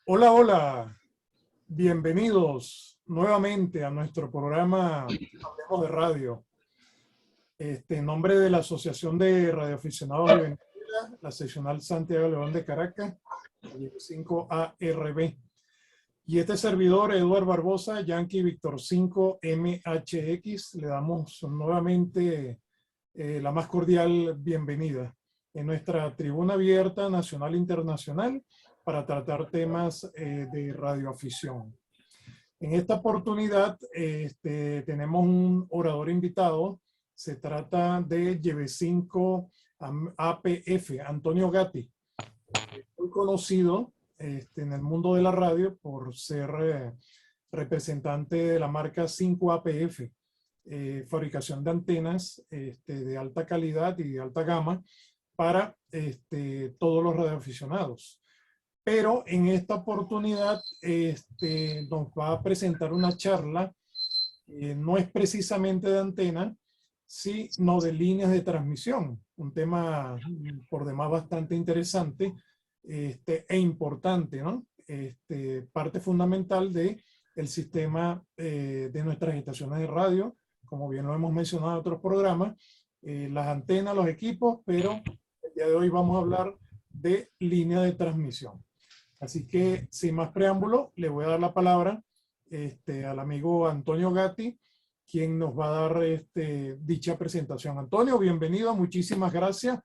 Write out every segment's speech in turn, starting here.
Hola, hola, bienvenidos nuevamente a nuestro programa Hablemos de Radio. En nombre de la Asociación de Radioaficionados de Venezuela, la seccional Santiago León de Caracas, 5 ARB. Y este servidor, Eduardo Barbosa, Yankee Víctor 5 MHX, le damos nuevamente la más cordial bienvenida en nuestra tribuna abierta nacional e internacional para tratar temas de radioafición. En esta oportunidad tenemos un orador invitado. Se trata de YB5 APF, Antonio Gatti, muy conocido en el mundo de la radio por ser representante de la marca 5 APF, fabricación de antenas de alta calidad y de alta gama para todos los radioaficionados. Pero en esta oportunidad nos va a presentar una charla, no es precisamente de antena, sino de líneas de transmisión, un tema por demás bastante interesante e importante, ¿no? Parte fundamental del sistema de nuestras estaciones de radio, como bien lo hemos mencionado en otros programas, las antenas, los equipos, pero el día de hoy vamos a hablar de línea de transmisión. Así que, sin más preámbulo, le voy a dar la palabra al amigo Antonio Gatti, quien nos va a dar dicha presentación. Antonio, bienvenido, muchísimas gracias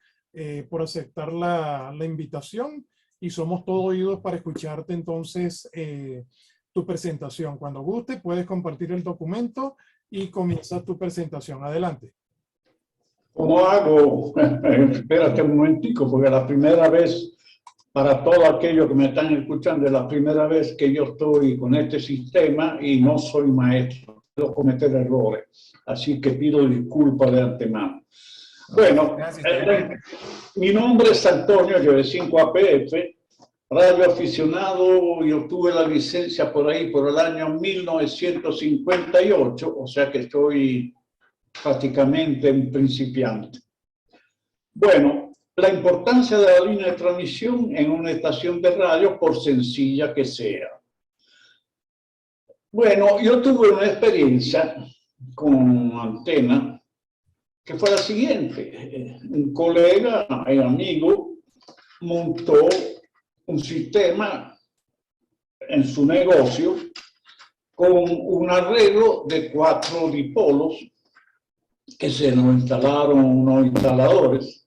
por aceptar la invitación y somos todos oídos para escucharte entonces tu presentación. Cuando guste, puedes compartir el documento y comienza tu presentación. Adelante. ¿Cómo hago? Espérate un momentico, porque la primera vez, para todos aquellos que me están escuchando, es la primera vez que yo estoy con este sistema y no soy maestro, puedo cometer errores, así que pido disculpas de antemano. Bueno, mi nombre es Antonio, YB5 APF, radioaficionado, y obtuve la licencia por ahí por el año 1958, o sea que estoy prácticamente un principiante. Bueno, la importancia de la línea de transmisión en una estación de radio, por sencilla que sea. Bueno, yo tuve una experiencia con antena que fue la siguiente. Un colega y amigo montó un sistema en su negocio con un arreglo de 4 dipolos que se nos instalaron unos instaladores.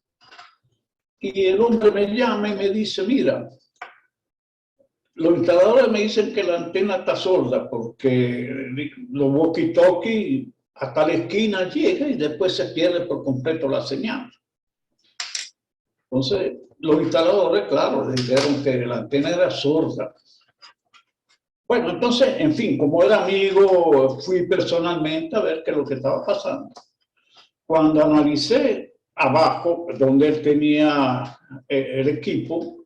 Y el hombre me llama y me dice, mira, los instaladores me dicen que la antena está sorda porque los walkie-talkie hasta la esquina llega y después se pierde por completo la señal. Entonces, los instaladores, claro, dijeron que la antena era sorda. Bueno, entonces, en fin, como era amigo, fui personalmente a ver qué es lo que estaba pasando. Cuando analicé abajo, donde él tenía el equipo,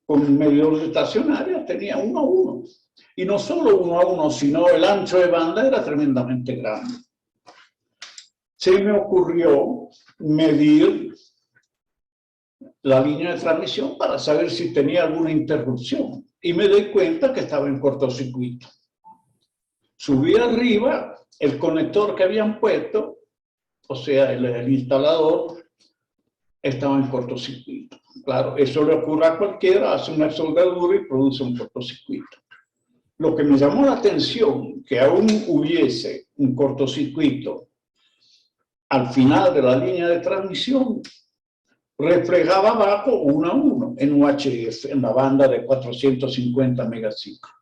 con medidor de estacionaria, tenía 1 a 1. Y no solo 1 a 1, sino el ancho de banda era tremendamente grande. Se me ocurrió medir la línea de transmisión para saber si tenía alguna interrupción. Y me doy cuenta que estaba en cortocircuito. Subí arriba, el conector que habían puesto, o sea, el instalador, estaba en cortocircuito. Claro, eso le ocurre a cualquiera, hace una soldadura y produce un cortocircuito. Lo que me llamó la atención, que aún hubiese un cortocircuito al final de la línea de transmisión, reflejaba abajo 1 a 1 en UHF, en la banda de 450 megaciclos.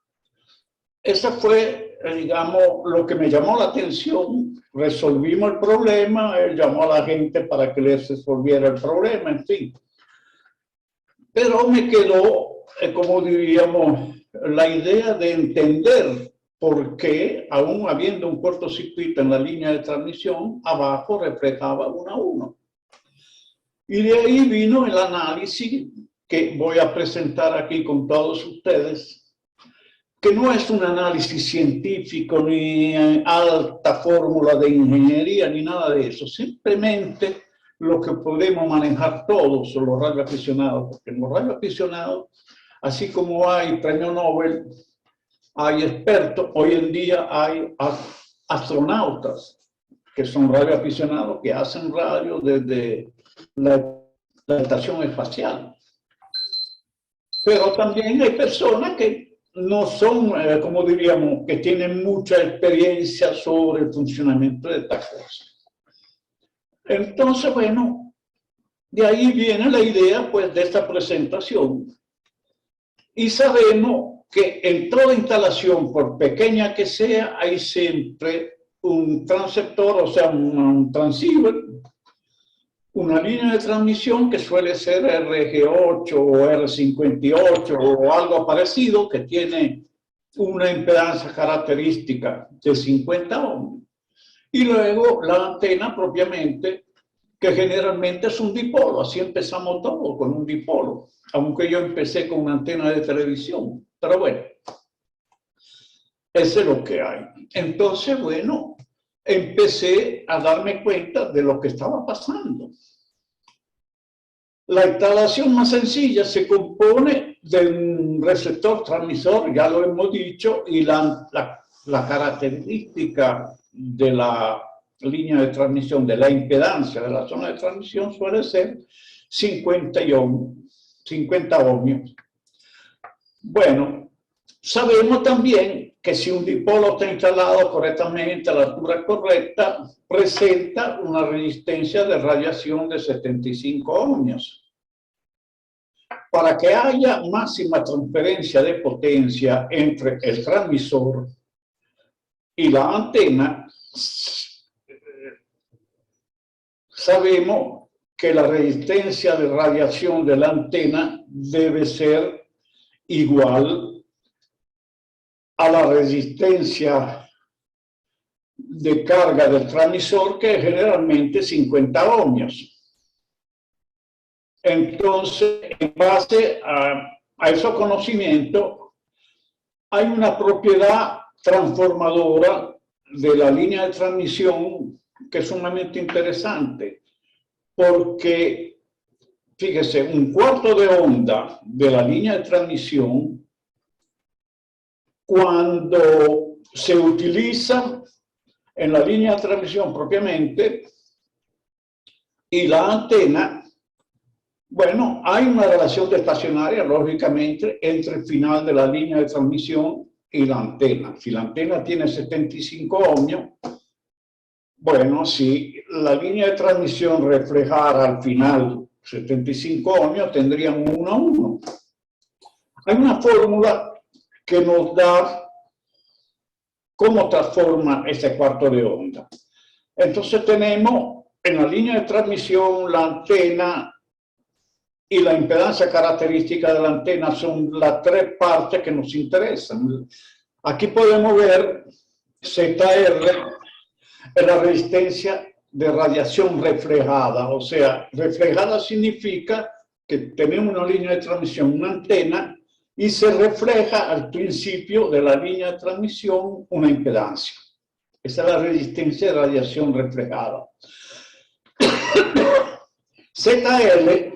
Esa fue, digamos, lo que me llamó la atención. Resolvimos el problema, él llamó a la gente para que les resolviera el problema, en fin. Pero me quedó, como diríamos, la idea de entender por qué, aún habiendo un cortocircuito en la línea de transmisión, abajo reflejaba 1 a 1. Y de ahí vino el análisis que voy a presentar aquí con todos ustedes, que no es un análisis científico ni alta fórmula de ingeniería ni nada de eso, simplemente lo que podemos manejar todos los radioaficionados, porque en los radioaficionados Así como hay premio Nobel, hay expertos, hoy en día hay astronautas que son radioaficionados que hacen radio desde la estación espacial. Pero también hay personas que no son, como diríamos, que tienen mucha experiencia sobre el funcionamiento de estas cosas. Entonces, bueno, de ahí viene la idea, pues, de esta presentación. Y sabemos que en toda instalación, por pequeña que sea, hay siempre un transceptor, o sea, un transceiver, una línea de transmisión que suele ser RG8 o R58 o algo parecido, que tiene una impedancia característica de 50 ohms. Y luego la antena propiamente, que generalmente es un dipolo. Así empezamos todo, con un dipolo. Aunque yo empecé con una antena de televisión. Pero bueno, eso es lo que hay. Entonces, bueno, empecé a darme cuenta de lo que estaba pasando. La instalación más sencilla se compone de un receptor transmisor, ya lo hemos dicho, y la característica de la línea de transmisión, de la impedancia de la zona de transmisión suele ser 50 ohmios. Bueno, sabemos también que si un dipolo está instalado correctamente a la altura correcta, presenta una resistencia de radiación de 75 ohmios. Para que haya máxima transferencia de potencia entre el transmisor y la antena, sabemos que la resistencia de radiación de la antena debe ser igual a la resistencia de carga del transmisor, que es generalmente 50 ohmios. Entonces, en base a esos conocimientos, hay una propiedad transformadora de la línea de transmisión que es sumamente interesante, porque, fíjese, un cuarto de onda de la línea de transmisión, cuando se utiliza en la línea de transmisión propiamente y la antena, bueno, hay una relación estacionaria, lógicamente, entre el final de la línea de transmisión y la antena. Si la antena tiene 75 ohmios, bueno, si la línea de transmisión reflejara al final 75 ohmios, tendrían 1 a 1. Hay una fórmula que nos da cómo transforma ese cuarto de onda. Entonces tenemos en la línea de transmisión la antena y la impedancia característica de la antena son las tres partes que nos interesan. Aquí podemos ver ZR es la resistencia de radiación reflejada, o sea, reflejada significa que tenemos una línea de transmisión, una antena, y se refleja al principio de la línea de transmisión una impedancia. Esa es la resistencia de radiación reflejada. ZL,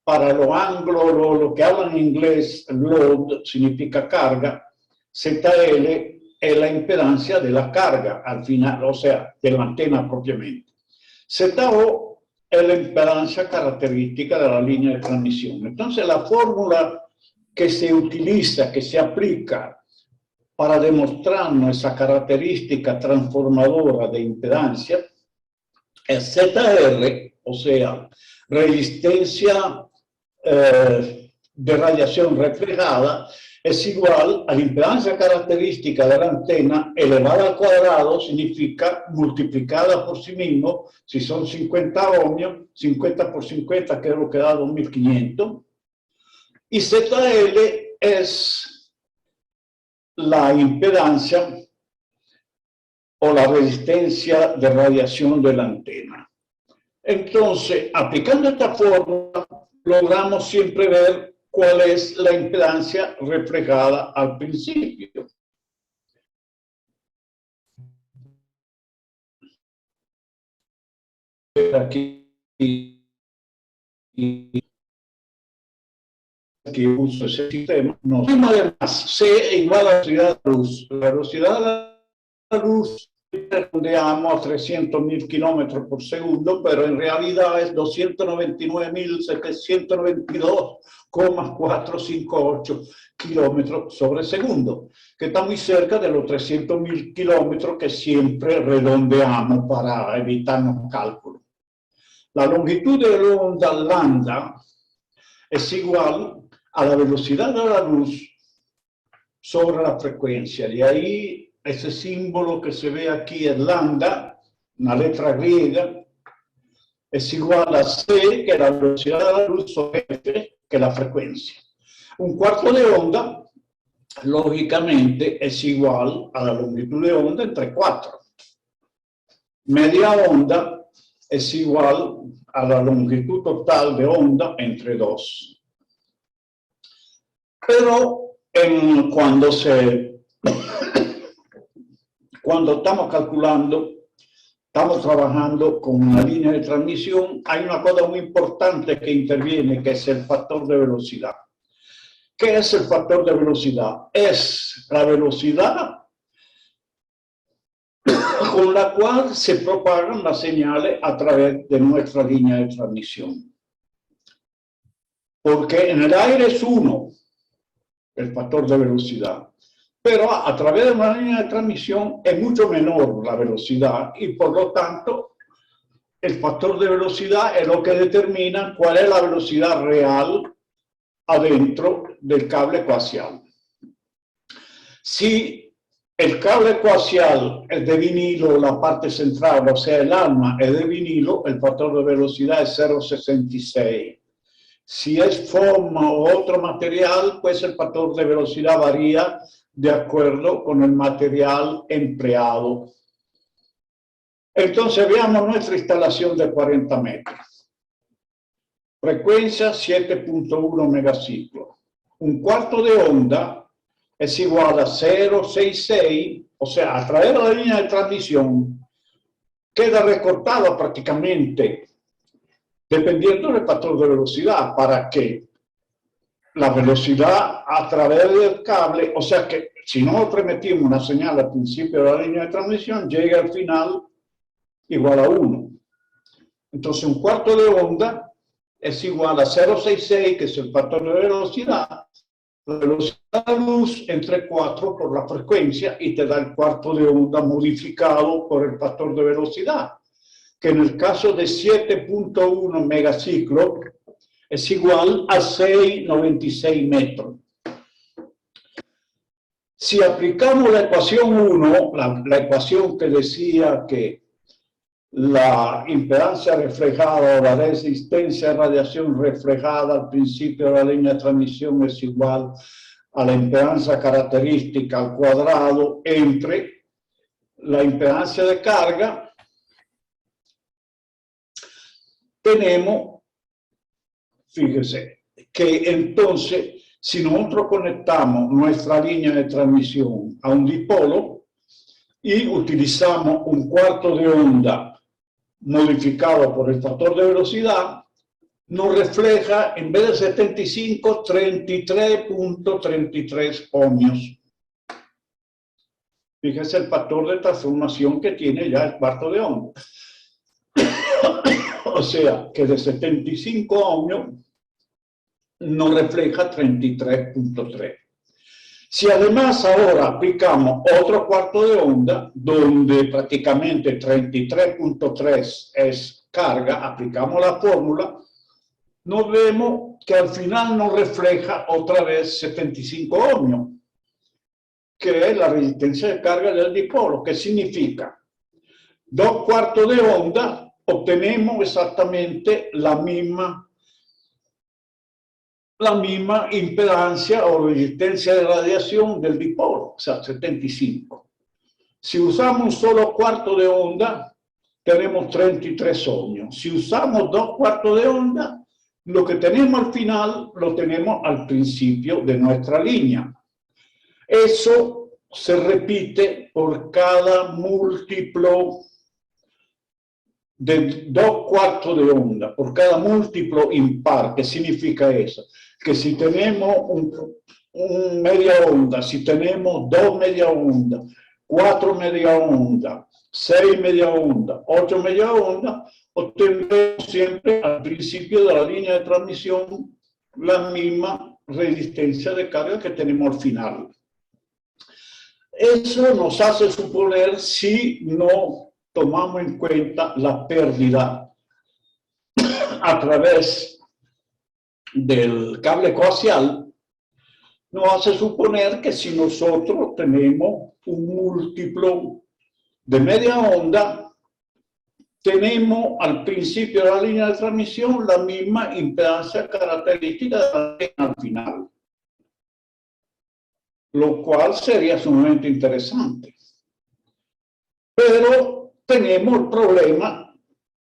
para los anglos, lo que hablan en inglés, load significa carga, ZL es la impedancia de la carga al final, o sea, de la antena propiamente. ZO es la impedancia característica de la línea de transmisión. Entonces, la fórmula que se utiliza, que se aplica para demostrarnos esa característica transformadora de impedancia es ZR, o sea, resistencia de radiación reflejada, es igual a la impedancia característica de la antena elevada al cuadrado, significa multiplicada por sí mismo. Si son 50 ohmios, 50 por 50, que es lo que da 2500. Y ZL es la impedancia o la resistencia de radiación de la antena. Entonces, aplicando esta fórmula, logramos siempre ver cuál es la impedancia reflejada al principio. Aquí que uso ese sistema, no. Además, C igual a la velocidad de la luz. La velocidad de la luz redondeamos a 300.000 kilómetros por segundo, pero en realidad es 299.792,458 kilómetros sobre segundo, que está muy cerca de los 300.000 kilómetros que siempre redondeamos para evitarnos cálculos. La longitud de la onda lambda es igual a la velocidad de la luz sobre la frecuencia. De ahí ese símbolo que se ve aquí es lambda, una letra griega, es igual a C, que es la velocidad de la luz, sobre F, que es la frecuencia. Un cuarto de onda, lógicamente, es igual a la longitud de onda entre 4. Media onda es igual a la longitud total de onda entre 2. Pero cuando estamos calculando, estamos trabajando con una línea de transmisión, hay una cosa muy importante que interviene, que es el factor de velocidad. ¿Qué es el factor de velocidad? Es la velocidad con la cual se propagan las señales a través de nuestra línea de transmisión. Porque en el aire es 1, el factor de velocidad. Pero a través de una línea de transmisión es mucho menor la velocidad y por lo tanto el factor de velocidad es lo que determina cuál es la velocidad real adentro del cable coaxial. Si el cable coaxial es de vinilo, la parte central, o sea el alma es de vinilo, el factor de velocidad es 0,66. Si es forma o otro material, pues el factor de velocidad varía de acuerdo con el material empleado. Entonces veamos nuestra instalación de 40 metros. Frecuencia 7.1 megaciclos. Un cuarto de onda es igual a 0,66, o sea, a través de la línea de transmisión queda recortada prácticamente, dependiendo del factor de velocidad, para que la velocidad a través del cable, o sea que si nosotros metimos una señal al principio de la línea de transmisión, llega al final igual a 1. Entonces un cuarto de onda es igual a 0,66, que es el factor de velocidad, la velocidad de la luz entre 4 por la frecuencia y te da el cuarto de onda modificado por el factor de velocidad, que en el caso de 7.1 megaciclos es igual a 6,96 metros. Si aplicamos la ecuación 1, la ecuación que decía que la impedancia reflejada o la resistencia de radiación reflejada al principio de la línea de transmisión es igual a la impedancia característica al cuadrado entre la impedancia de carga, tenemos, fíjese, que entonces, si nosotros conectamos nuestra línea de transmisión a un dipolo y utilizamos un cuarto de onda modificado por el factor de velocidad, nos refleja, en vez de 75, 33.33 ohmios. Fíjese el factor de transformación que tiene ya el cuarto de onda. O sea, que de 75 ohmios nos refleja 33.3. Si además ahora aplicamos otro cuarto de onda, donde prácticamente 33.3 es carga, aplicamos la fórmula, nos vemos que al final nos refleja otra vez 75 ohmios, que es la resistencia de carga del dipolo. ¿Qué significa? 2 cuartos de onda, obtenemos exactamente la misma impedancia o resistencia de radiación del dipolo, o sea, 75. Si usamos un solo cuarto de onda, tenemos 33 ohmios. Si usamos 2 cuartos de onda, lo que tenemos al final, lo tenemos al principio de nuestra línea. Eso se repite por cada múltiplo de 2 cuartos de onda, por cada múltiplo impar. ¿Qué significa eso? que si tenemos un media onda, si tenemos 2 media onda, 4 media onda, 6 media onda, 8 media onda, obtendremos siempre al principio de la línea de transmisión la misma resistencia de carga que tenemos al final. Eso nos hace suponer, si no tomamos en cuenta la pérdida a través del cable coaxial, nos hace suponer que si nosotros tenemos un múltiplo de media onda, tenemos al principio de la línea de transmisión la misma impedancia característica de la línea al final, lo cual sería sumamente interesante. Pero tenemos el problema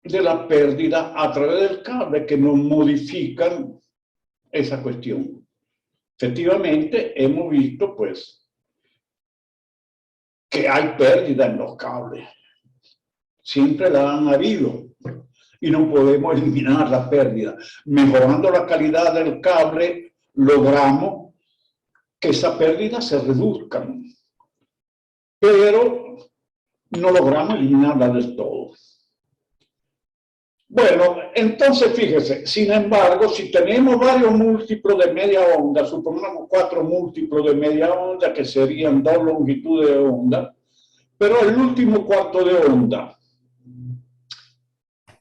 de la pérdida a través del cable que nos modifican esa cuestión. Efectivamente, hemos visto pues que hay pérdida en los cables. Siempre la han habido y no podemos eliminar la pérdida. Mejorando la calidad del cable, logramos que esa pérdida se reduzca, pero no logramos eliminarla del todo. Bueno, entonces fíjese, sin embargo, si tenemos varios múltiplos de media onda, supongamos 4 múltiplos de media onda, que serían 2 longitudes de onda, pero el último cuarto de onda,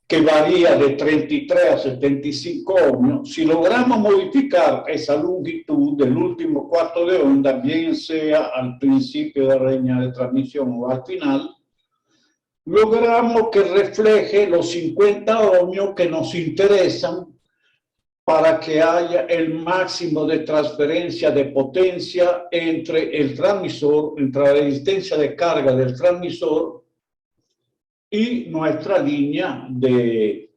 que varía de 33 a 75 ohmios, si logramos modificar esa longitud del último cuarto de onda, bien sea al principio de la línea de transmisión o al final, logramos que refleje los 50 ohmios que nos interesan para que haya el máximo de transferencia de potencia entre el transmisor, entre la resistencia de carga del transmisor y nuestra línea de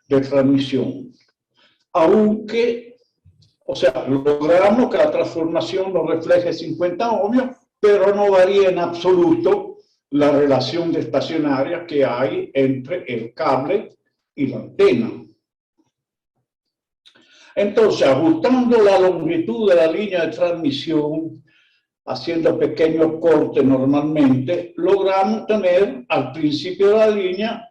transmisión. Aunque, o sea, logramos que la transformación nos refleje 50 ohmios, pero no varía en absoluto la relación de estacionaria que hay entre el cable y la antena. Entonces, ajustando la longitud de la línea de transmisión, haciendo pequeños cortes normalmente, logramos tener al principio de la línea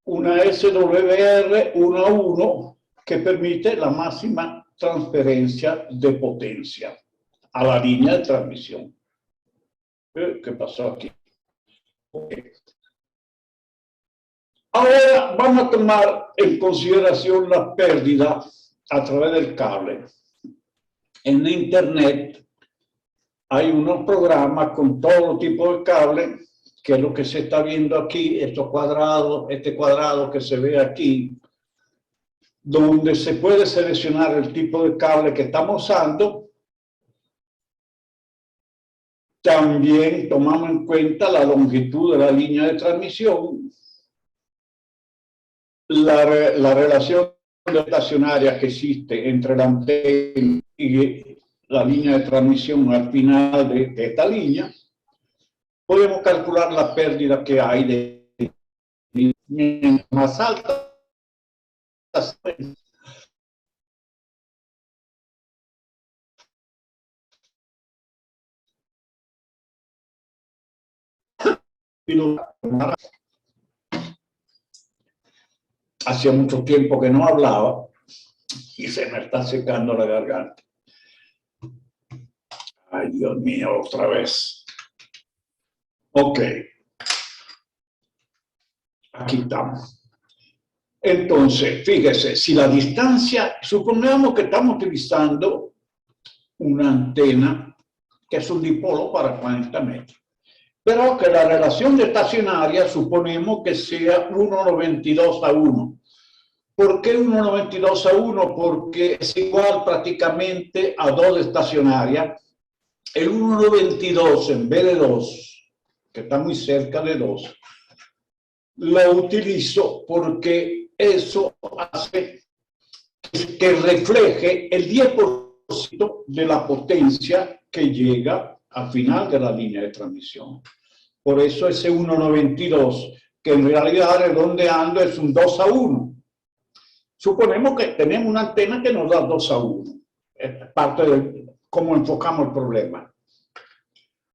una SWR 1 a 1 que permite la máxima transferencia de potencia a la línea de transmisión. ¿Qué pasó aquí? Okay. Ahora vamos a tomar en consideración la pérdida a través del cable. En Internet hay unos programas con todo tipo de cable, que es lo que se está viendo aquí, estos cuadrados, este cuadrado que se ve aquí, donde se puede seleccionar el tipo de cable que estamos usando. También tomamos en cuenta la longitud de la línea de transmisión, la relación estacionaria que existe entre la antena y la línea de transmisión al final de esta línea. Podemos calcular la pérdida que hay de mientras más alta hacía mucho tiempo que no hablaba y se me está secando la garganta. Ay, Dios mío, otra vez. Ok. Aquí estamos. Entonces, fíjese, si la distancia, supongamos que estamos utilizando una antena que es un dipolo para 40 metros. Pero que la relación de estacionaria suponemos que sea 1,92 a 1. ¿Por qué 1,92 a 1? Porque es igual prácticamente a 2 de estacionaria. El 1,92 en vez de 2, que está muy cerca de 2, lo utilizo porque eso hace que refleje el 10% de la potencia que llega al final de la línea de transmisión. Por eso ese 1,92, que en realidad redondeando es un 2 a 1. Suponemos que tenemos una antena que nos da 2 a 1. parte de cómo enfocamos el problema.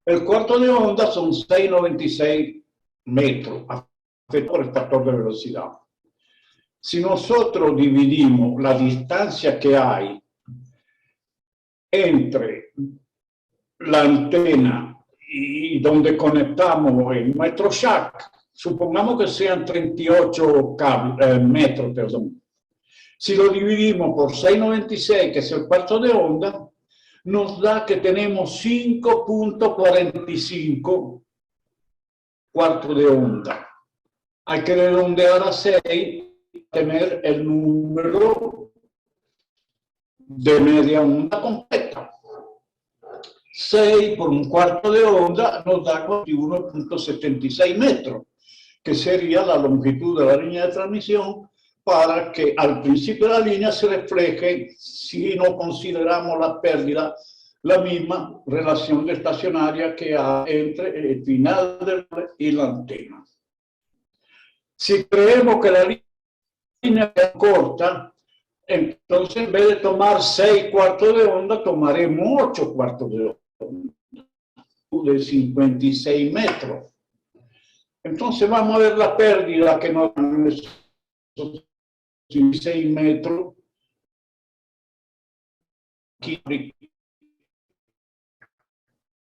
El cuarto de onda son 6,96 metros, afectado por el factor de velocidad. Si nosotros dividimos la distancia que hay entre la antena y donde conectamos en nuestro jack, supongamos que sean 38 metros, perdón. Si lo dividimos por 6,96, que es el cuarto de onda, nos da que tenemos 5,45 cuartos de onda. Hay que redondear a 6 para tener el número de media onda completa. 6 por un cuarto de onda nos da 41,76 metros, que sería la longitud de la línea de transmisión, para que al principio de la línea se refleje, si no consideramos la pérdida, la misma relación de estacionaria que hay entre el final y la antena. Si creemos que la línea es corta, entonces en vez de tomar 6 cuartos de onda, tomaremos 8 cuartos de onda, de 56 metros. Entonces vamos a ver la pérdida que nos dan esos 6 metros. Aquí,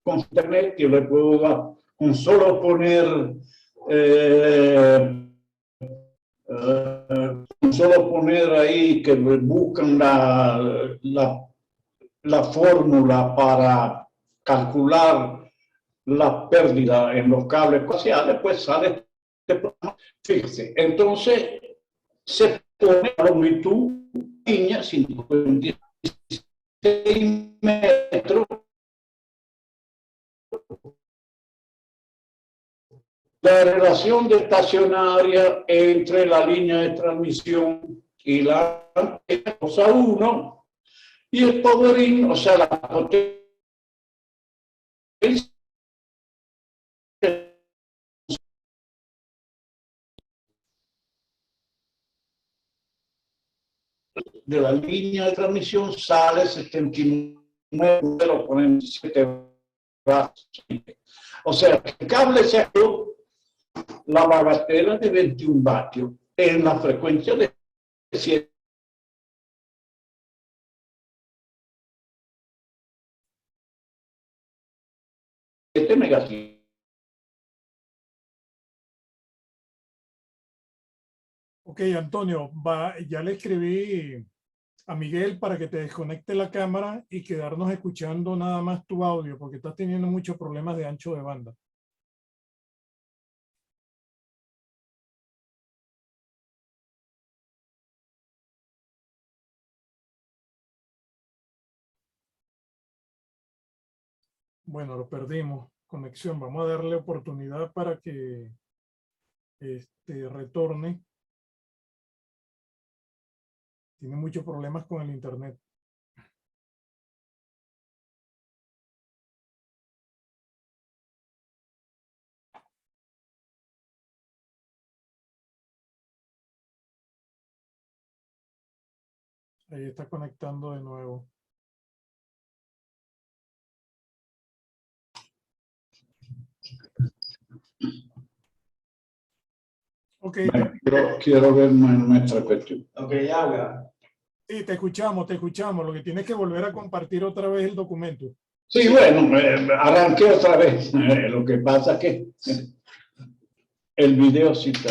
con internet, yo le puedo dar, con solo poner ahí que buscan la fórmula para calcular la pérdida en los cables coaxiales, pues sale este programa. Fíjese, entonces se pone la longitud línea 56 metros. La relación de estacionaria entre la línea de transmisión y la antena, cosa 1, y el power in, o sea, la potencia de la línea de transmisión sale 79,47 vatios. O sea, el cable se activó la bagatela de 21 vatios en la frecuencia de 7 megacientos. Ok, Antonio, ya le escribí a Miguel para que te desconecte la cámara y quedarnos escuchando nada más tu audio, porque estás teniendo muchos problemas de ancho de banda. Bueno, lo perdimos. Conexión. Vamos a darle oportunidad para que retorne. Tiene muchos problemas con el internet. Ahí está conectando de nuevo. Ok. Quiero ver nuestra cuestión. Ok, ya. Sí, te escuchamos, te escuchamos. Lo que tienes que volver a compartir otra vez el documento. Sí, bueno, arranqué otra vez. Lo que pasa es que el video sí está.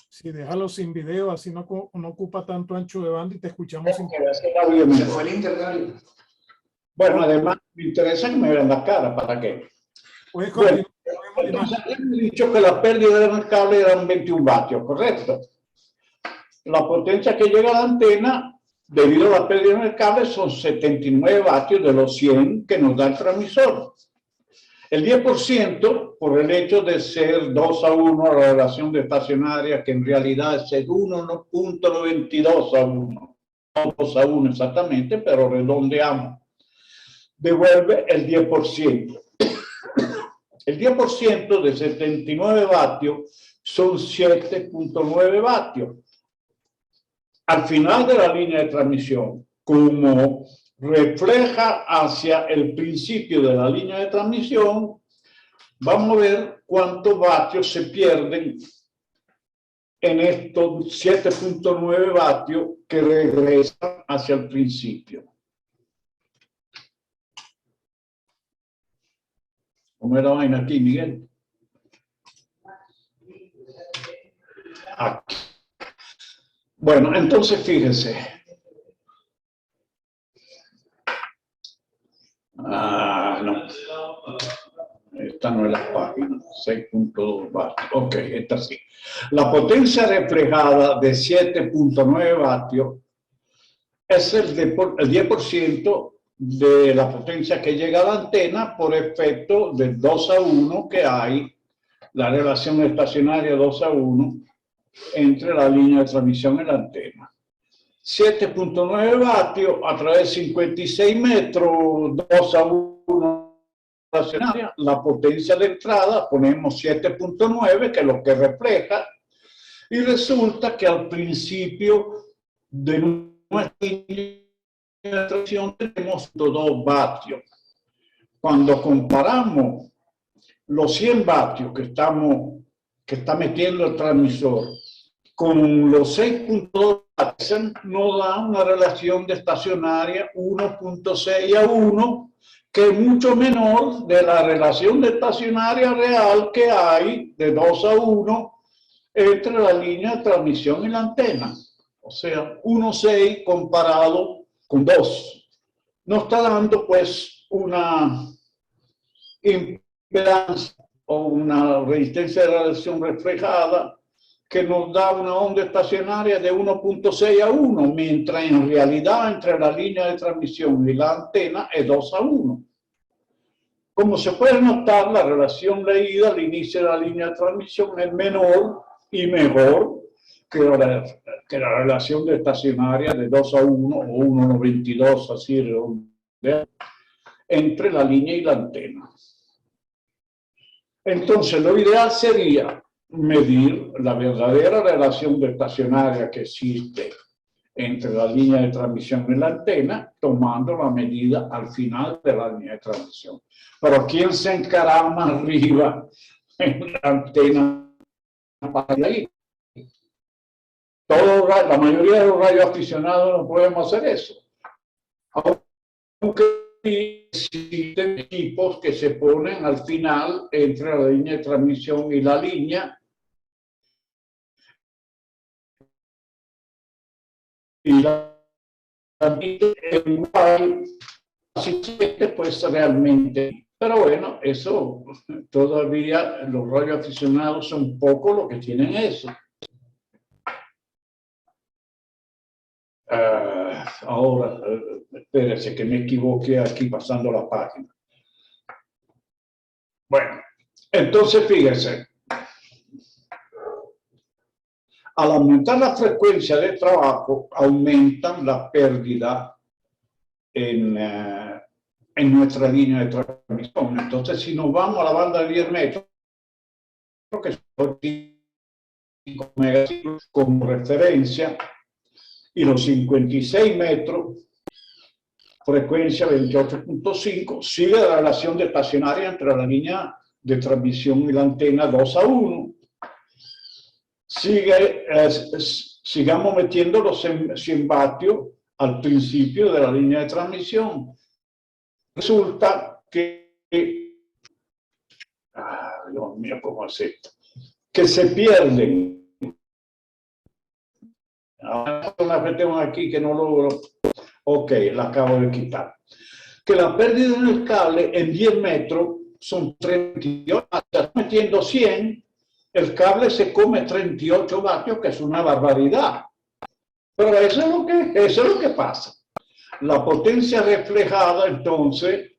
Sí, déjalo sin video, así no ocupa tanto ancho de banda y te escuchamos sin video. Se fue el internet. Bueno, además me interesa que me vean la cara, ¿para qué? Puedes Bueno, continuar. entonces hemos dicho que la pérdida del cable eran 21 vatios, ¿correcto? La potencia que llega a la antena, debido a la pérdida en el cable, son 79 vatios de los 100 que nos da el transmisor. El 10%, por el hecho de ser 2:1 la relación de estacionaria, que en realidad es 1.92:1, no 2:1 exactamente, pero redondeamos, devuelve el 10%. El 10% de 79 vatios son 7,9 vatios. al final de la línea de transmisión, como refleja hacia el principio de la línea de transmisión, vamos a ver cuántos vatios se pierden en estos 7.9 vatios que regresan hacia el principio. ¿Cómo es la vaina aquí, Miguel? Aquí. Bueno, entonces fíjense. No. Esta no es la página. 6.2 vatios. Ok, esta sí. La potencia reflejada de 7.9 vatios es el 10% de la potencia que llega a la antena por efecto del 2:1 que hay, la relación estacionaria 2:1 entre la línea de transmisión y la antena. 7.9 vatios a través de 56 metros, 2:1 estacionaria, la potencia de entrada ponemos 7.9, que es lo que refleja, y resulta que al principio de nuestra línea de transmisión tenemos 2 vatios. Cuando comparamos los 100 vatios que está metiendo el transmisor con los 6.2 vatios, nos da una relación de estacionaria 1.6:1, que es mucho menor de la relación de estacionaria real que hay de 2:1 entre la línea de transmisión y la antena. O sea, 1.6 comparado con 2. Nos está dando pues una impedancia o una resistencia de radiación reflejada que nos da una onda estacionaria de 1.6:1, mientras en realidad entre la línea de transmisión y la antena es 2:1. Como se puede notar, la relación leída al inicio de la línea de transmisión es menor y mejor que la relación de estacionaria de 2:1 o 1.92, así entre la línea y la antena. Entonces, lo ideal sería medir la verdadera relación de estacionaria que existe entre la línea de transmisión y la antena, tomando la medida al final de la línea de transmisión. Pero ¿quién se encarga más arriba en la antena para ahí? La mayoría de los radioaficionados no podemos hacer eso. Aunque existen equipos que se ponen al final entre la línea de transmisión y la línea, y la asistente pues realmente, pero bueno, eso todavía los radioaficionados son pocos los que tienen eso. Ahora, espérense que me equivoqué aquí pasando la página. Bueno, entonces fíjense, al aumentar la frecuencia de trabajo, aumentan la pérdida en nuestra línea de transmisión. Entonces, si nos vamos a la banda de 10 metros, que son 5 megaciclos como referencia, y los 56 metros, frecuencia 28.5, sigue la relación de estacionaria entre la línea de transmisión y la antena 2:1. Sigamos metiendo los 100 vatios al principio de la línea de transmisión. Resulta que, Dios mío, ¿cómo es esto? Que se pierden. Ahora la tengo aquí que no logro. Ok, la acabo de quitar. Que la pérdida en el cable en 10 metros son 38. Hasta metiendo 100, el cable se come 38 vatios, que es una barbaridad. Pero eso es lo que pasa. La potencia reflejada, entonces,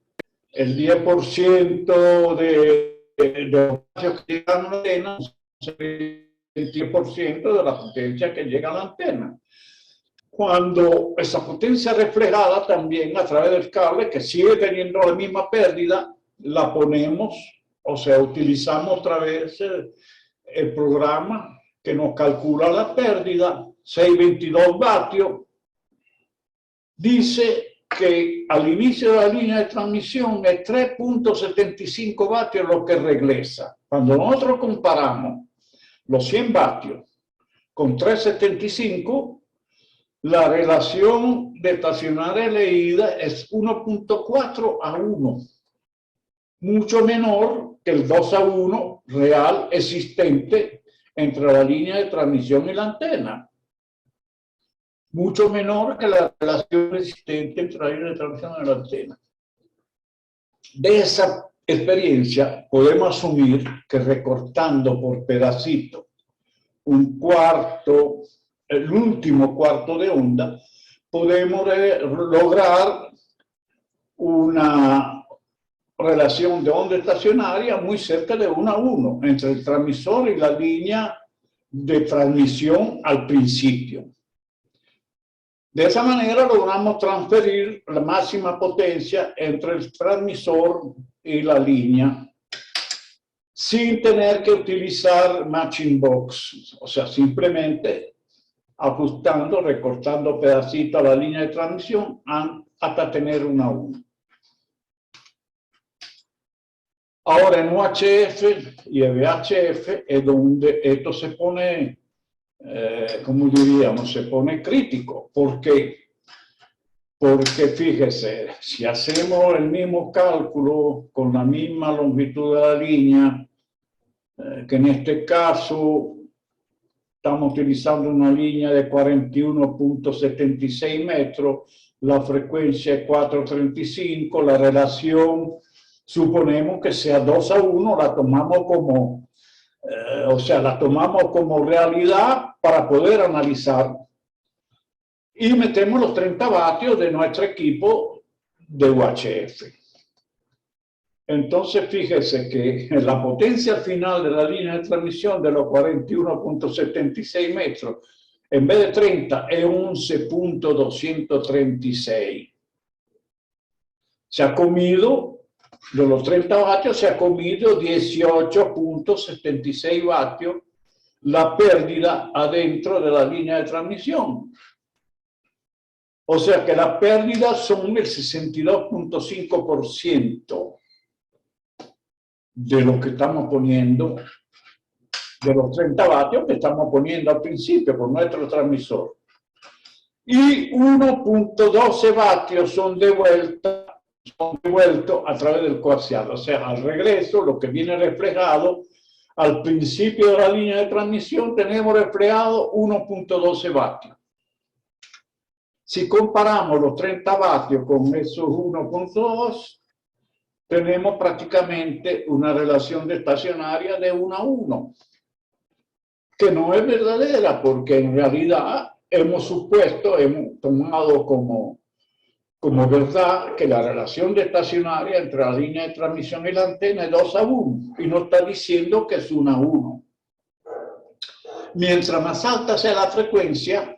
el 10% de los vatios que llegan a la antena, el 10% de la potencia que llega a la antena. Cuando esa potencia reflejada también a través del cable, que sigue teniendo la misma pérdida, la ponemos, o sea, utilizamos otra vez el programa que nos calcula la pérdida 622 vatios, dice que al inicio de la línea de transmisión es 3.75 vatios lo que regresa. Cuando nosotros comparamos los 100 vatios con 3.75, la relación de estacionaria leída es 1.4 a 1, mucho menor que el 2 a 1 real existente entre la línea de transmisión y la antena. Mucho menor que la relación existente entre la línea de transmisión y la antena. De esa experiencia podemos asumir que recortando por pedacito un cuarto, el último cuarto de onda, podemos lograr una relación de onda estacionaria muy cerca de 1 a 1 entre el transmisor y la línea de transmisión al principio. De esa manera logramos transferir la máxima potencia entre el transmisor y la línea sin tener que utilizar matching box, o sea, simplemente ajustando, recortando pedacitos a la línea de transmisión hasta tener 1 a 1. Ahora en UHF y VHF es donde esto se pone, como diríamos, se pone crítico. ¿Por qué? Porque fíjese, si hacemos el mismo cálculo con la misma longitud de la línea, que en este caso estamos utilizando una línea de 41.76 metros, la frecuencia es 435, la relación suponemos que sea 2 a 1, la tomamos como, la tomamos como realidad para poder analizar. Y metemos los 30 vatios de nuestro equipo de UHF. Entonces, fíjese que la potencia final de la línea de transmisión de los 41.76 metros, en vez de 30, es 11.236. Se ha comido, de los 30 vatios, se ha comido 18.76 vatios la pérdida adentro de la línea de transmisión. O sea que las pérdidas son el 62.5% de lo que estamos poniendo, de los 30 vatios que estamos poniendo al principio por nuestro transmisor. Y 1.12 vatios son devueltos a través del coaxial. O sea, al regreso, lo que viene reflejado, al principio de la línea de transmisión, tenemos reflejado 1.12 vatios. Si comparamos los 30 vatios con esos 1.2, tenemos prácticamente una relación de estacionaria de 1 a 1, que no es verdadera, porque en realidad hemos tomado como verdad que la relación de estacionaria entre la línea de transmisión y la antena es 2 a 1, y no está diciendo que es 1 a 1. Mientras más alta sea la frecuencia,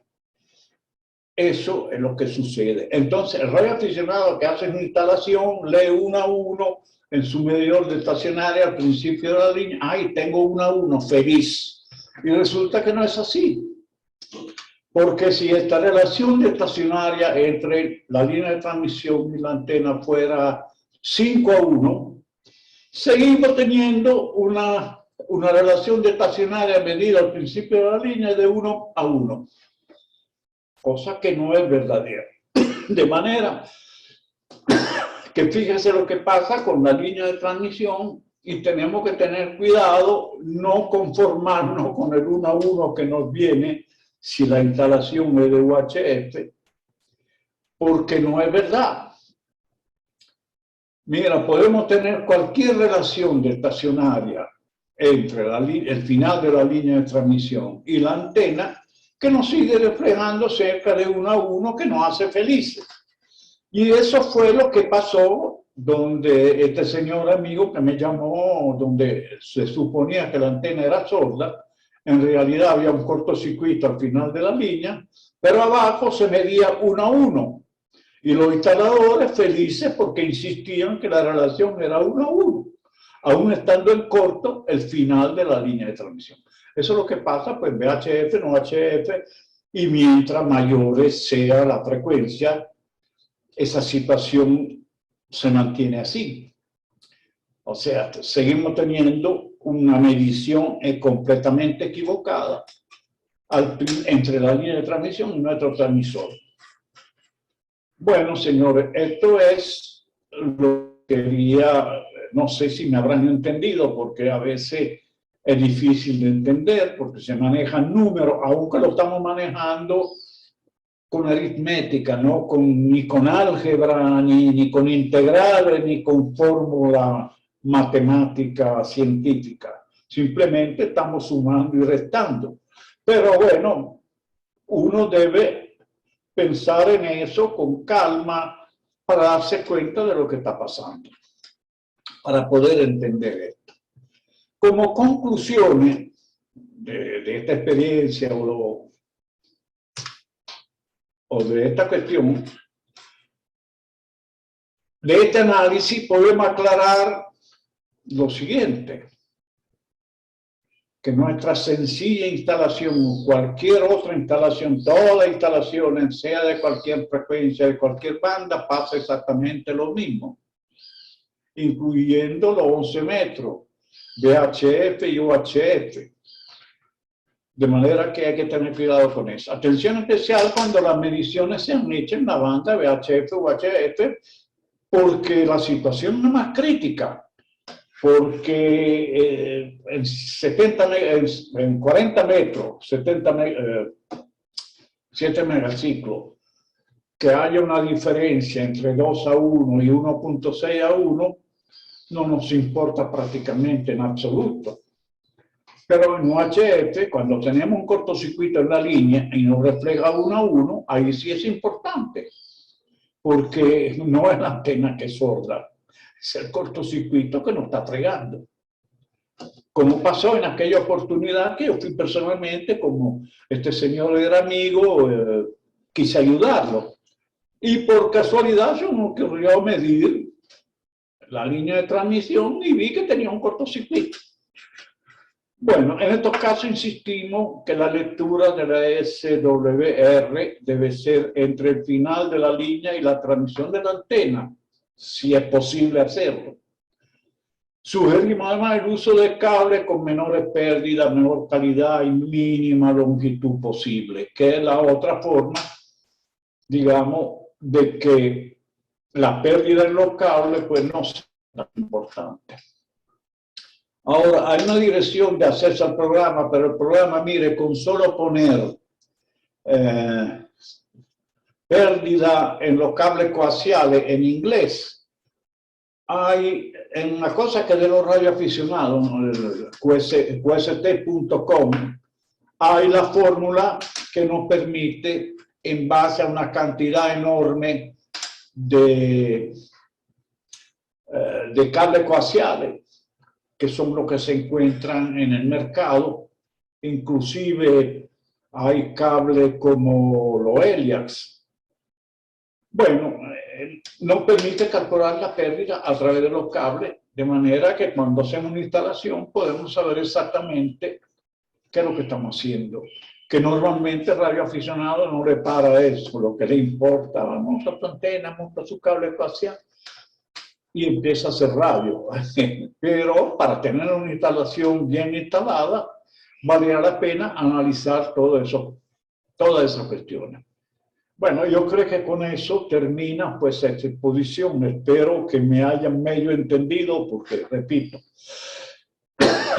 eso es lo que sucede. Entonces, el radioaficionado que hace una instalación lee 1 a 1 en su medidor de estacionaria al principio de la línea. ¡Ay, tengo 1 a 1! ¡Feliz! Y resulta que no es así. Porque si esta relación de estacionaria entre la línea de transmisión y la antena fuera 5 a 1, seguimos teniendo una relación de estacionaria medida al principio de la línea de 1 a 1. Cosa que no es verdadera. De manera que fíjense lo que pasa con la línea de transmisión y tenemos que tener cuidado, no conformarnos con el 1 a 1 que nos viene si la instalación es de UHF, porque no es verdad. Mira, podemos tener cualquier relación de estacionaria entre el final de la línea de transmisión y la antena, que nos sigue reflejando cerca de 1 a 1, que nos hace felices. Y eso fue lo que pasó donde este señor amigo que me llamó, donde se suponía que la antena era sorda, en realidad había un cortocircuito al final de la línea, pero abajo se medía 1 a 1. Y los instaladores felices porque insistían que la relación era 1 a 1, aún estando en corto el final de la línea de transmisión. Eso es lo que pasa, pues VHF, no VHF, y mientras mayores sea la frecuencia, esa situación se mantiene así. O sea, seguimos teniendo una medición completamente equivocada entre la línea de transmisión y nuestro transmisor. Bueno, señores, esto es lo que quería, no sé si me habrán entendido, porque a veces es difícil de entender, porque se manejan números, aunque lo estamos manejando con aritmética, no ni con álgebra, ni con integrales, ni con fórmula matemática científica. Simplemente estamos sumando y restando. Pero bueno, uno debe pensar en eso con calma para darse cuenta de lo que está pasando, para poder entender esto. Como conclusiones de esta experiencia o de esta cuestión, de este análisis podemos aclarar lo siguiente, que nuestra sencilla instalación o cualquier otra instalación, todas las instalaciones, sea de cualquier frecuencia, de cualquier banda, pasa exactamente lo mismo, incluyendo los 11 metros, VHF y UHF. De manera que hay que tener cuidado con eso. Atención especial cuando las mediciones se han hecho en la banda VHF o UHF, porque la situación es más crítica. Porque en 40 metros, 7 megaciclos, que haya una diferencia entre 2 a 1 y 1.6 a 1, no nos importa prácticamente en absoluto. Pero en UHF, cuando tenemos un cortocircuito en la línea y nos refleja 1 a 1, ahí sí es importante, porque no es la antena que es sorda, es el cortocircuito que nos está fregando. Como pasó en aquella oportunidad que yo fui personalmente, como este señor era amigo, quise ayudarlo. Y por casualidad yo me ocurrió medir la línea de transmisión y vi que tenía un cortocircuito. Bueno, en estos casos insistimos que la lectura de la SWR debe ser entre el final de la línea y la transmisión de la antena, si es posible hacerlo. Sugerimos además el uso de cables con menores pérdidas, menor calidad y mínima longitud posible, que es la otra forma, digamos, de que la pérdida en los cables pues no sea tan importante. Ahora, hay una dirección de acceso al programa, pero el programa, mire, con solo poner pérdida en los cables coaxiales en inglés, hay en una cosa que de los radioaficionados, qst.com, hay la fórmula que nos permite, en base a una cantidad enorme de cables coaxiales, que son los que se encuentran en el mercado. Inclusive hay cables como los Heliax. Bueno, nos permite calcular la pérdida a través de los cables, de manera que cuando hacemos una instalación podemos saber exactamente qué es lo que estamos haciendo. Que normalmente el radioaficionado no le para eso, lo que le importa, vamos a tu antena, monta su cable coaxial y empieza a hacer radio. Pero para tener una instalación bien instalada, valdría la pena analizar todo eso, todas esas cuestiones. Bueno, yo creo que con eso termina pues esta exposición. Espero que me hayan medio entendido, porque, repito,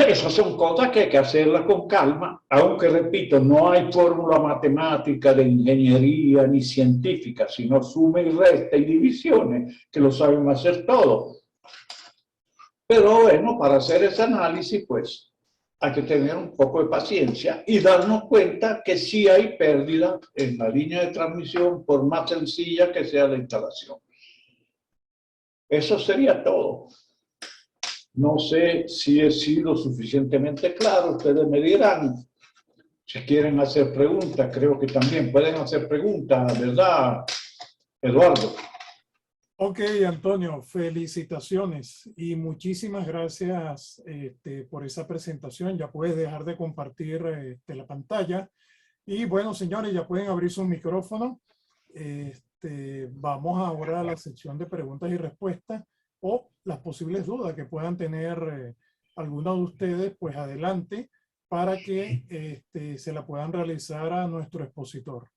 esas son cosas que hay que hacerlas con calma, aunque, repito, no hay fórmula matemática de ingeniería ni científica, sino suma y resta y divisiones, que lo saben hacer todos. Pero bueno, para hacer ese análisis, pues, hay que tener un poco de paciencia y darnos cuenta que sí hay pérdida en la línea de transmisión, por más sencilla que sea la instalación. Eso sería todo. No sé si he sido suficientemente claro, ustedes me dirán. Si quieren hacer preguntas, creo que también pueden hacer preguntas, ¿verdad, Eduardo? Ok, Antonio, felicitaciones y muchísimas gracias por esa presentación. Ya puedes dejar de compartir la pantalla Y bueno, señores, ya pueden abrir sus micrófonos. Vamos ahora a la sección de preguntas y respuestas o las posibles dudas que puedan tener algunos de ustedes, pues adelante para que se la puedan realizar a nuestro expositor.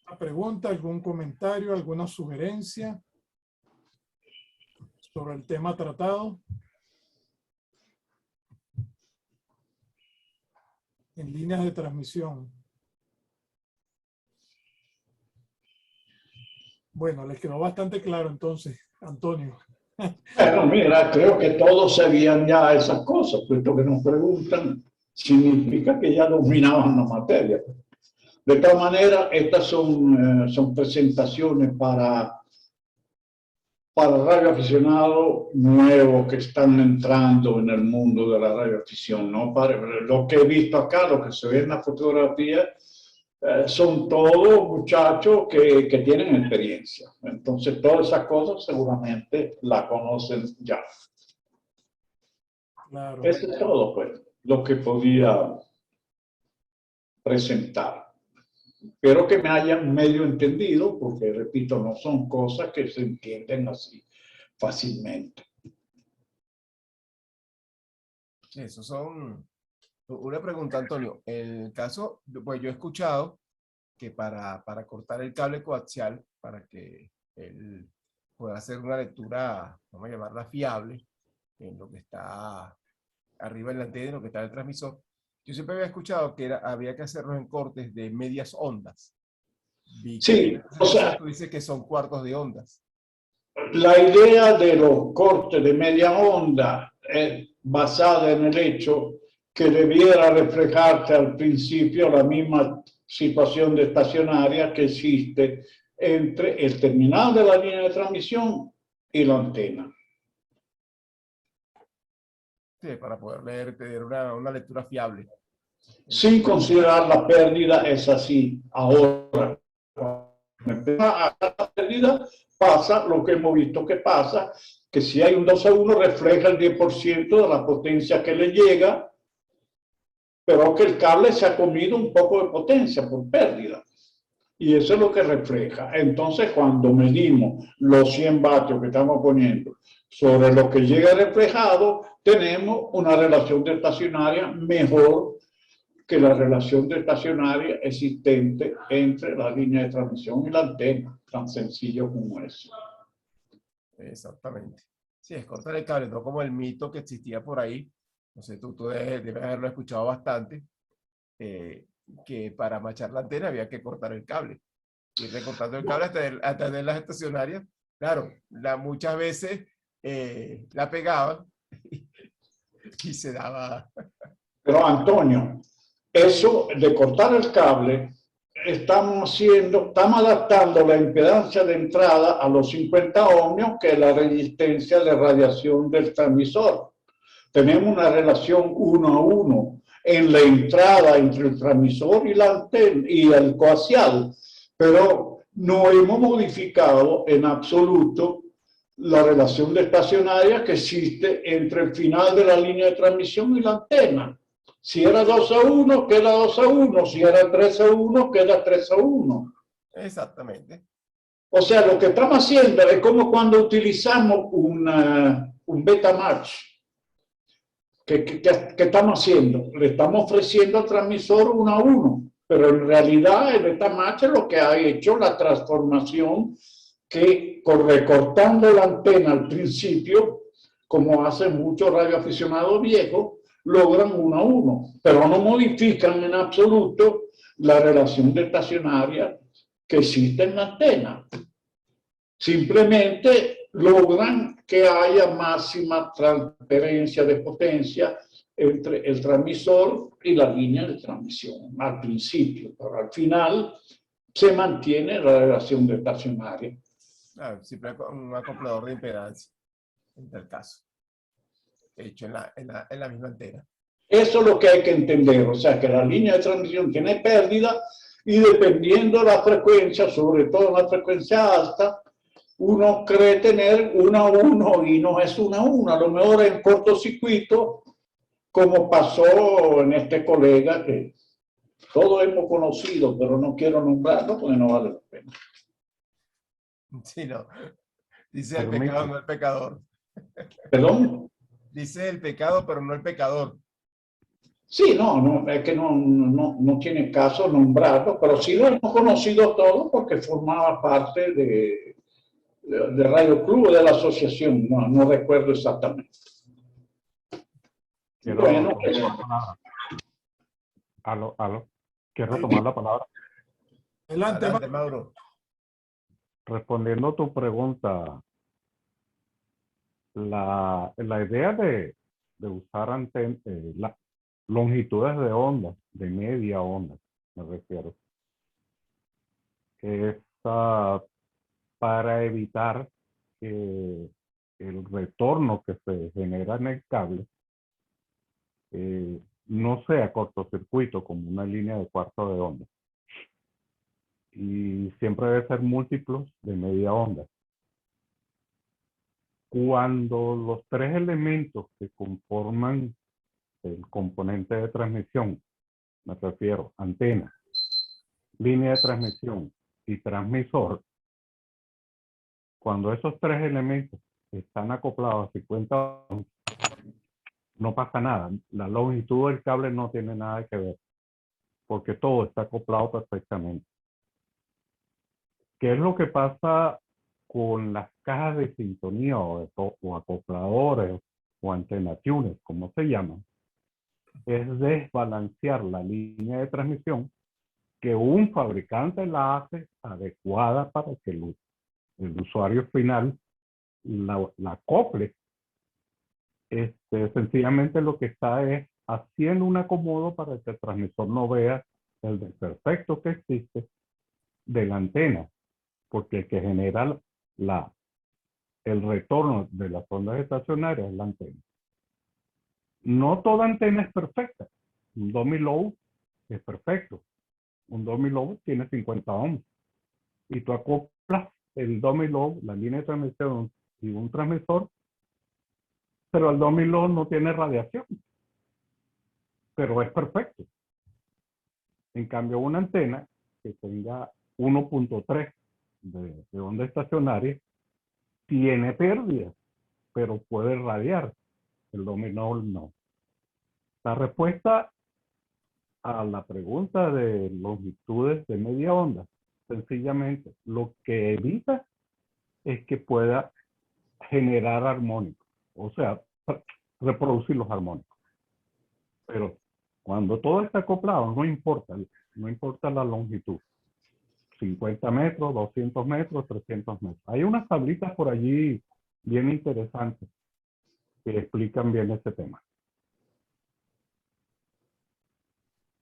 ¿Una pregunta, algún comentario, alguna sugerencia sobre el tema tratado? En líneas de transmisión. Bueno, les quedó bastante claro entonces, Antonio. Bueno, mira, creo que todos sabían ya esas cosas, puesto que nos preguntan, significa que ya dominaban la materia. De tal manera, estas son presentaciones para radioaficionados nuevos que están entrando en el mundo de la radioafición, ¿no? Para lo que he visto acá, lo que se ve en la fotografía, son todos muchachos que tienen experiencia. Entonces, todas esas cosas seguramente la conocen ya. Claro. Eso es todo, pues, lo que podía presentar. Espero que me hayan medio entendido, porque, repito, no son cosas que se entienden así fácilmente. Eso son... Una pregunta, Antonio. En el caso, pues yo he escuchado que para cortar el cable coaxial, para que él pueda hacer una lectura, vamos a llamarla fiable, en lo que está arriba en la antena, en lo que está en el transmisor, yo siempre había escuchado que había que hacerlos en cortes de medias ondas. Sí, o sea, tú dices que son cuartos de ondas. La idea de los cortes de media onda es basada en el hecho que debiera reflejarse al principio la misma situación de estacionaria que existe entre el terminal de la línea de transmisión y la antena. Sí, para poder tener una lectura fiable. Sin considerar la pérdida, es así. Ahora, cuando empieza la pérdida, pasa lo que hemos visto que pasa, que si hay un 2-1 refleja el 10% de la potencia que le llega, pero que el cable se ha comido un poco de potencia por pérdida. Y eso es lo que refleja. Entonces, cuando medimos los 100 vatios que estamos poniendo sobre lo que llega reflejado, tenemos una relación de estacionaria mejor que la relación de estacionaria existente entre la línea de transmisión y la antena, tan sencillo como eso. Exactamente. Sí, es cortar el cable, no como el mito que existía por ahí. No sé, tú debes haberlo escuchado bastante, que para machar la antena había que cortar el cable. Y recortando el cable hasta tener las estacionarias, claro, muchas veces la pegaban y se daba... Pero Antonio, eso de cortar el cable, estamos adaptando la impedancia de entrada a los 50 ohmios, que es la resistencia de radiación del transmisor. Tenemos una relación 1-1 en la entrada entre el transmisor y la antena y el coaxial, pero no hemos modificado en absoluto la relación de estacionaria que existe entre el final de la línea de transmisión y la antena. Si era 2-1, queda 2-1. Si era 3-1, queda 3-1. Exactamente. O sea, lo que estamos haciendo es como cuando utilizamos un beta match. ¿Qué estamos haciendo? Le estamos ofreciendo al transmisor 1-1, pero en realidad el beta match es lo que ha hecho la transformación que, recortando la antena al principio, como hacen muchos radioaficionados viejos, logran 1-1, pero no modifican en absoluto la relación de estacionaria que existe en la antena. Simplemente logran que haya máxima transferencia de potencia entre el transmisor y la línea de transmisión al principio, pero al final se mantiene la relación de estacionaria. Claro, siempre un acoplador de impedancia, en tal caso, hecho en la misma antena. Eso es lo que hay que entender, o sea que la línea de transmisión tiene pérdida y dependiendo de la frecuencia, sobre todo la frecuencia alta, uno cree tener 1-1 y no es 1-1. A lo mejor en cortocircuito, como pasó en este colega que todos hemos conocido, pero no quiero nombrarlo porque no vale la pena. Sí, no. Dice el pecado, no el pecador. ¿Perdón? Dice el pecado, pero no el pecador. Sí, no, es que no tiene caso nombrarlo, pero sí lo hemos conocido todos porque formaba parte de Radio Club, de la asociación, no recuerdo exactamente. Quiero Bueno, tomar la palabra. Aló. Quiero tomar la palabra. Adelante, Adelante, Mauro. Mauro. Respondiendo a tu pregunta, la idea de usar longitudes de onda, de media onda, me refiero, es para evitar que el retorno que se genera en el cable no sea cortocircuito como una línea de cuarto de onda. Y siempre debe ser múltiplos de media onda. Cuando los tres elementos que conforman el componente de transmisión, me refiero antena, línea de transmisión y transmisor, cuando esos tres elementos están acoplados a 50 ohms, no pasa nada. La longitud del cable no tiene nada que ver, porque todo está acoplado perfectamente. ¿Qué es lo que pasa con las cajas de sintonía o acopladores o antena tuner, como se llaman? Es desbalancear la línea de transmisión que un fabricante la hace adecuada para que el usuario final la acople. Sencillamente lo que está es haciendo un acomodo para que el transmisor no vea el desperfecto que existe de la antena, porque el que genera el retorno de las ondas estacionarias es la antena. No toda antena es perfecta. Un dummy low es perfecto. Un dummy low tiene 50 ohms. Y tú acoplas el dummy low, la línea de transmisión y un transmisor, pero el dummy low no tiene radiación. Pero es perfecto. En cambio, una antena que tenga 1.3 de onda estacionaria tiene pérdidas, pero puede radiar. El dummy low no. La respuesta a la pregunta de longitudes de media onda, sencillamente, lo que evita es que pueda generar armónicos, o sea, reproducir los armónicos. Pero cuando todo está acoplado, no importa la longitud. 50 metros, 200 metros, 300 metros. Hay unas tablitas por allí bien interesantes que explican bien este tema.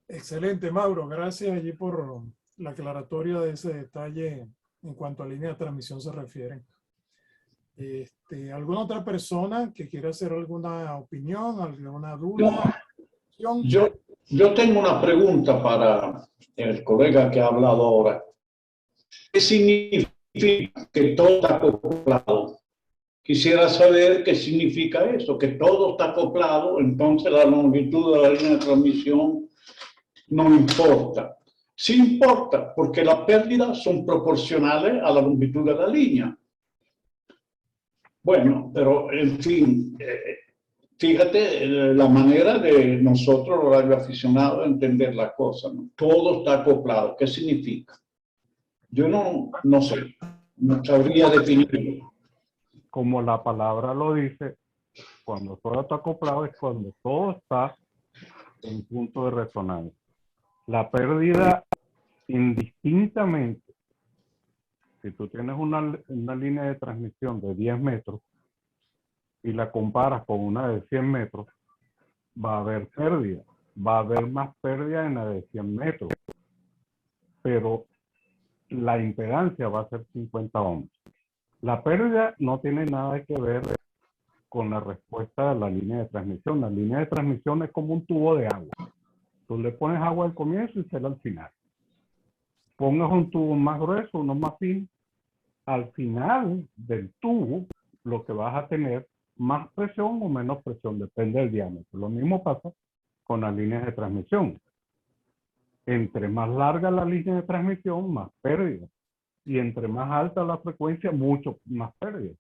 Excelente, Mauro. Gracias allí por la aclaratoria de ese detalle en cuanto a línea de transmisión se refiere. ¿Alguna otra persona que quiera hacer alguna opinión, alguna duda? Yo tengo una pregunta para el colega que ha hablado ahora. ¿Qué significa que todo está acoplado? Quisiera saber qué significa eso, que todo está acoplado, entonces la longitud de la línea de transmisión no importa. Sí importa, porque las pérdidas son proporcionales a la longitud de la línea. Bueno, pero en fin, fíjate la manera de nosotros, los radioaficionados, de entender la cosa, ¿no? Todo está acoplado. ¿Qué significa? Yo no sé, no sabría definirlo. Como la palabra lo dice, cuando todo está acoplado es cuando todo está en punto de resonancia. La pérdida, indistintamente, si tú tienes una línea de transmisión de 10 metros y la comparas con una de 100 metros, va a haber pérdida. Va a haber más pérdida en la de 100 metros. Pero la impedancia va a ser 50 ohms. La pérdida no tiene nada que ver con la respuesta de la línea de transmisión. La línea de transmisión es como un tubo de agua. Tú le pones agua al comienzo y cera al final. Pongas un tubo más grueso, uno más fino, al final del tubo lo que vas a tener más presión o menos presión, depende del diámetro. Lo mismo pasa con las líneas de transmisión. Entre más larga la línea de transmisión, más pérdida. Y entre más alta la frecuencia, mucho más pérdida.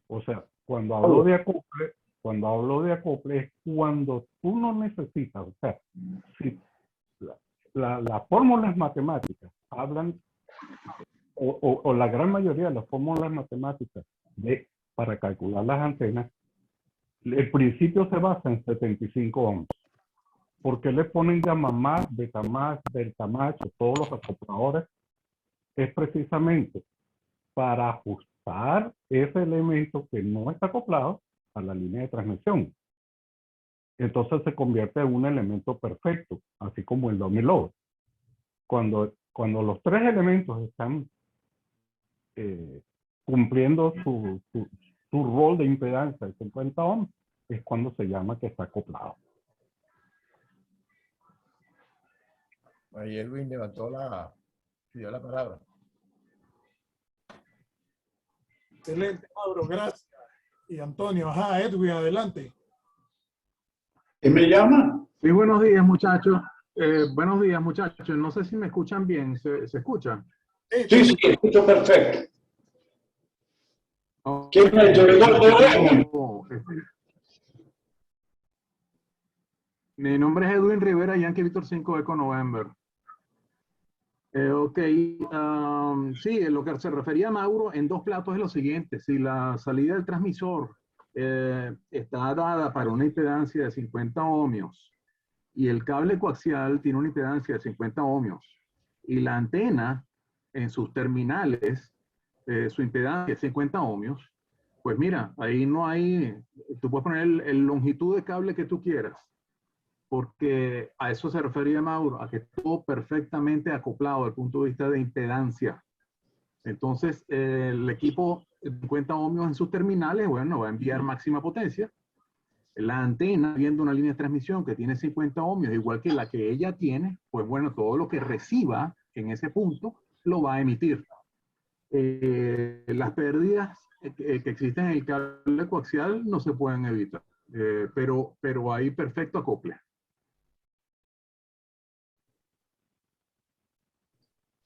O sea, cuando hablo de acople es cuando tú no necesitas, o sea, si las fórmulas matemáticas hablan, o la gran mayoría de las fórmulas matemáticas para calcular las antenas, el principio se basa en 75 ohms. ¿Por qué le ponen gamma más, beta más, delta más, todos los acopladores? Es precisamente para ajustar ese elemento que no está acoplado a la línea de transmisión. Entonces se convierte en un elemento perfecto, así como el dummy load. Cuando los tres elementos están cumpliendo su rol de impedancia de 50 ohms, es cuando se llama que está acoplado. Ahí Edwin pidió la palabra. Excelente, Mauro, gracias. Y Antonio, ajá, Edwin, adelante. ¿Quién me llama? Sí, buenos días, muchachos. Buenos días, muchachos. No sé si me escuchan bien. ¿Se escuchan? Sí, escucho perfecto. ¿Quién es el director de Edwin? Mi nombre es Edwin Rivera, Yankee Víctor 5 Eco November. Ok, sí, lo que se refería a Mauro en dos platos es lo siguiente. Si la salida del transmisor está dada para una impedancia de 50 ohmios y el cable coaxial tiene una impedancia de 50 ohmios y la antena en sus terminales, su impedancia es 50 ohmios, pues mira, ahí no hay, tú puedes poner el longitud de cable que tú quieras, porque a eso se refería Mauro, a que todo perfectamente acoplado desde el punto de vista de impedancia. Entonces, el equipo 50 ohmios en sus terminales, bueno, va a enviar máxima potencia. La antena, viendo una línea de transmisión que tiene 50 ohmios, igual que la que ella tiene, pues bueno, todo lo que reciba en ese punto lo va a emitir. Las pérdidas que existen en el cable coaxial no se pueden evitar, pero hay perfecto acople.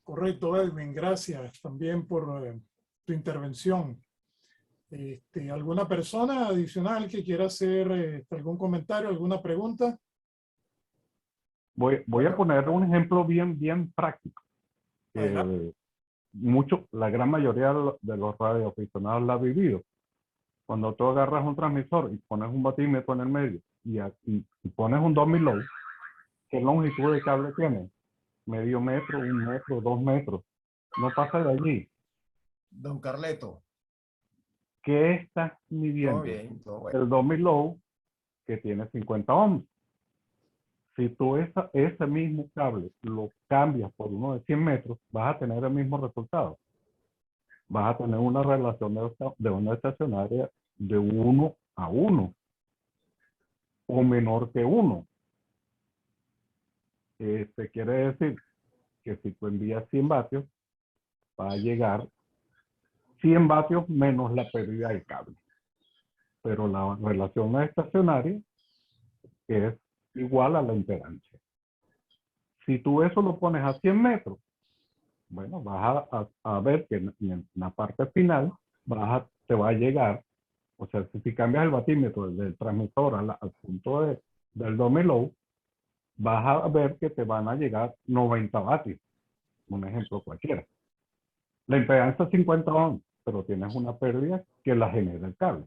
Correcto, Edwin, gracias también por tu intervención. ¿Alguna persona adicional que quiera hacer algún comentario, alguna pregunta? Voy a poner un ejemplo bien práctico. La gran mayoría de los radioaficionados la ha vivido. Cuando tú agarras un transmisor y pones un batímetro en el medio y pones un dummy load, ¿qué longitud de cable tiene? Medio metro, 1 metro, 2 metros. No pasa de allí. Don Carleto. ¿Qué estás midiendo? Todo bien, todo bueno. El dummy load que tiene 50 ohms. Si tú ese mismo cable lo cambias por uno de 100 metros, vas a tener el mismo resultado. Vas a tener una relación de onda estacionaria de 1 a 1 o menor que 1. Quiere decir que si tú envías 100 vatios, va a llegar 100 vatios menos la pérdida del cable. Pero la relación estacionaria es igual a la impedancia. Si tú eso lo pones a 100 metros, bueno, vas a ver que en la parte final te va a llegar, o sea, si cambias el batímetro del transmisor al punto del dummy load, vas a ver que te van a llegar 90 vatios. Un ejemplo cualquiera. La impedancia es 50 ohms, pero tienes una pérdida que la genera el cable.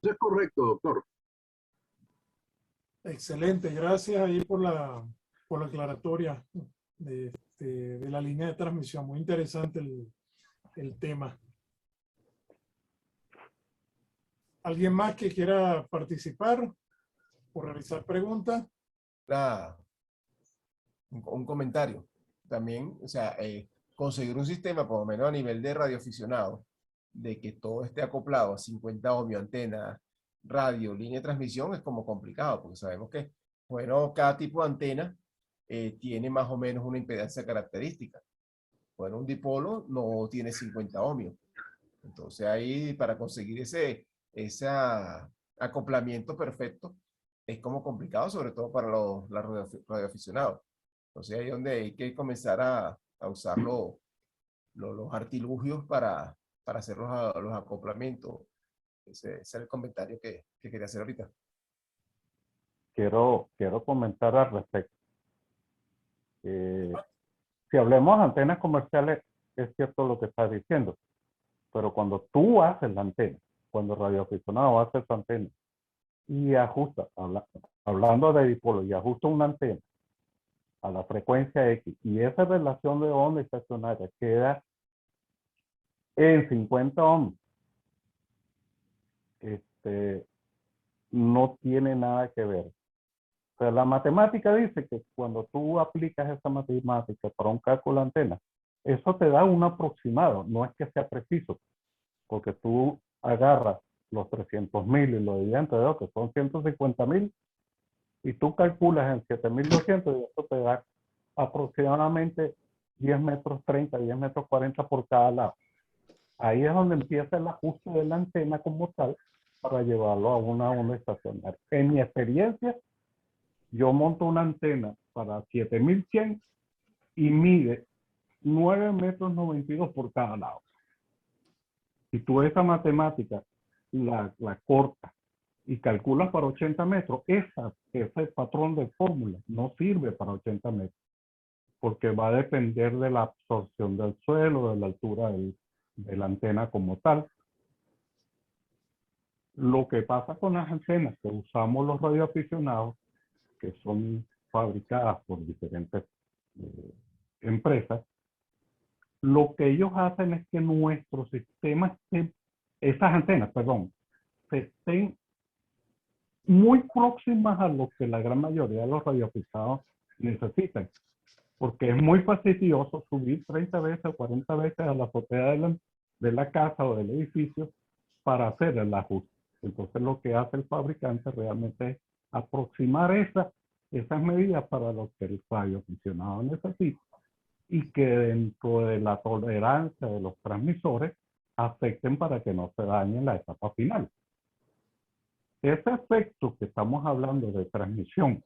Eso es correcto, doctor. Excelente, gracias ahí por la aclaratoria de la línea de transmisión. Muy interesante el tema. ¿Alguien más que quiera participar o realizar preguntas? Un comentario. También, o sea, conseguir un sistema, por lo menos a nivel de radioaficionado, de que todo esté acoplado a 50 ohmios, antena, radio, línea de transmisión, es como complicado, porque sabemos que, bueno, cada tipo de antena tiene más o menos una impedancia característica. Bueno, un dipolo no tiene 50 ohmios. Entonces ahí para conseguir ese acoplamiento perfecto es como complicado, sobre todo para los radioaficionados. Entonces ahí es donde hay que comenzar a usar los artilugios para hacer los acoplamientos. Ese es el comentario que quería hacer ahorita. Quiero comentar al respecto. Si hablemos de antenas comerciales, es cierto lo que estás diciendo, pero cuando tú haces la antena, cuando el radioaficionado hace su antena y ajusta, hablando de dipolo, y ajusta una antena a la frecuencia X, y esa relación de onda estacionaria queda en 50 ohms, no tiene nada que ver. O sea, la matemática dice que cuando tú aplicas esa matemática para un cálculo de antena, eso te da un aproximado, no es que sea preciso, porque tú agarras los 300.000 y lo divides entre dos, que son 150.000, y tú calculas en 7.200 y eso te da aproximadamente 10 metros 30, 10 metros 40 por cada lado. Ahí es donde empieza el ajuste de la antena como tal para llevarlo a una onda estacionaria. En mi experiencia, yo monto una antena para 7100 y mide 9 metros 92 por cada lado. Si tú esa matemática la cortas y calculas para 80 metros, ese patrón de fórmula no sirve para 80 metros, porque va a depender de la absorción del suelo, de la altura de la antena como tal. Lo que pasa con las antenas que usamos los radioaficionados, que son fabricadas por diferentes empresas, lo que ellos hacen es que nuestros sistemas, esas antenas, perdón, estén muy próximas a lo que la gran mayoría de los radioaficionados necesitan, porque es muy fastidioso subir 30 veces o 40 veces a la azotea de la casa o del edificio para hacer el ajuste. Entonces lo que hace el fabricante realmente es aproximar esas medidas para lo que el radioaficionado necesita y que dentro de la tolerancia de los transmisores afecten para que no se dañe la etapa final. Ese efecto que estamos hablando de transmisión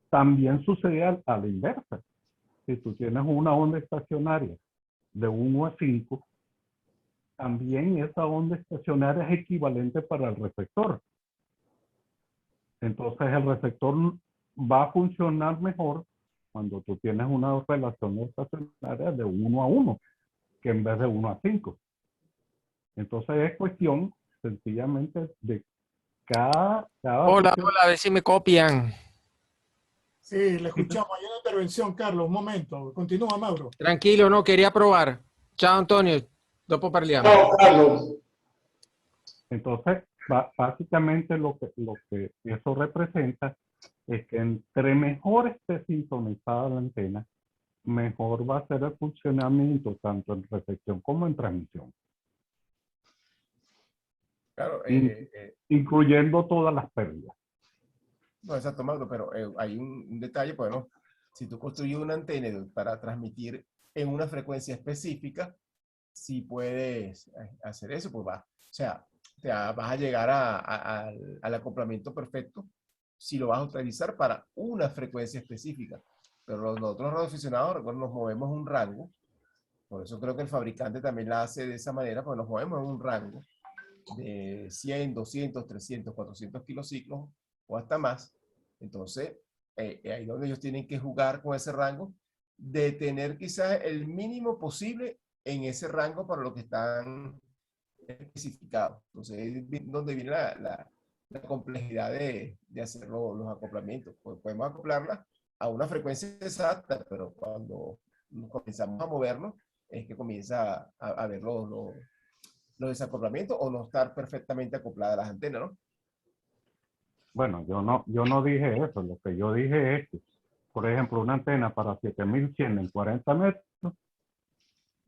también sucede a la inversa. Si tú tienes una onda estacionaria de 1 a 5, también esa onda estacionaria es equivalente para el receptor. Entonces el receptor va a funcionar mejor cuando tú tienes una relación estacionaria de 1 a 1, que en vez de 1 a 5. Entonces es cuestión sencillamente de cada Hola, a ver si me copian. Sí, le escuchamos. Hay una intervención, Carlos. Un momento. Continúa, Mauro. Tranquilo, no, quería probar. Ciao, Antonio. Dopo parliamo. No, Carlos. Entonces, básicamente lo que eso representa es que entre mejor esté sintonizada la antena, mejor va a ser el funcionamiento tanto en recepción como en transmisión. Claro, incluyendo todas las pérdidas. no, exacto, Mauro, pero hay un detalle, bueno, si tú construyes una antena para transmitir en una frecuencia específica, si puedes hacer eso, pues va. O sea, vas a llegar al acoplamiento perfecto si lo vas a utilizar para una frecuencia específica. Pero nosotros los radioaficionados, recuerden, nos movemos un rango. Por eso creo que el fabricante también la hace de esa manera, porque nos movemos en un rango de 100, 200, 300, 400 kilociclos o hasta más. Entonces, ahí es donde ellos tienen que jugar con ese rango de tener quizás el mínimo posible en ese rango para lo que están especificados. Entonces, es donde viene la complejidad de hacer los acoplamientos. Pues podemos acoplarla a una frecuencia exacta, pero cuando comenzamos a movernos, es que comienza a ver los desacoplamientos o no estar perfectamente acopladas las antenas, ¿no? Bueno, yo no dije eso. Lo que yo dije es que, por ejemplo, una antena para 7100 en 40 metros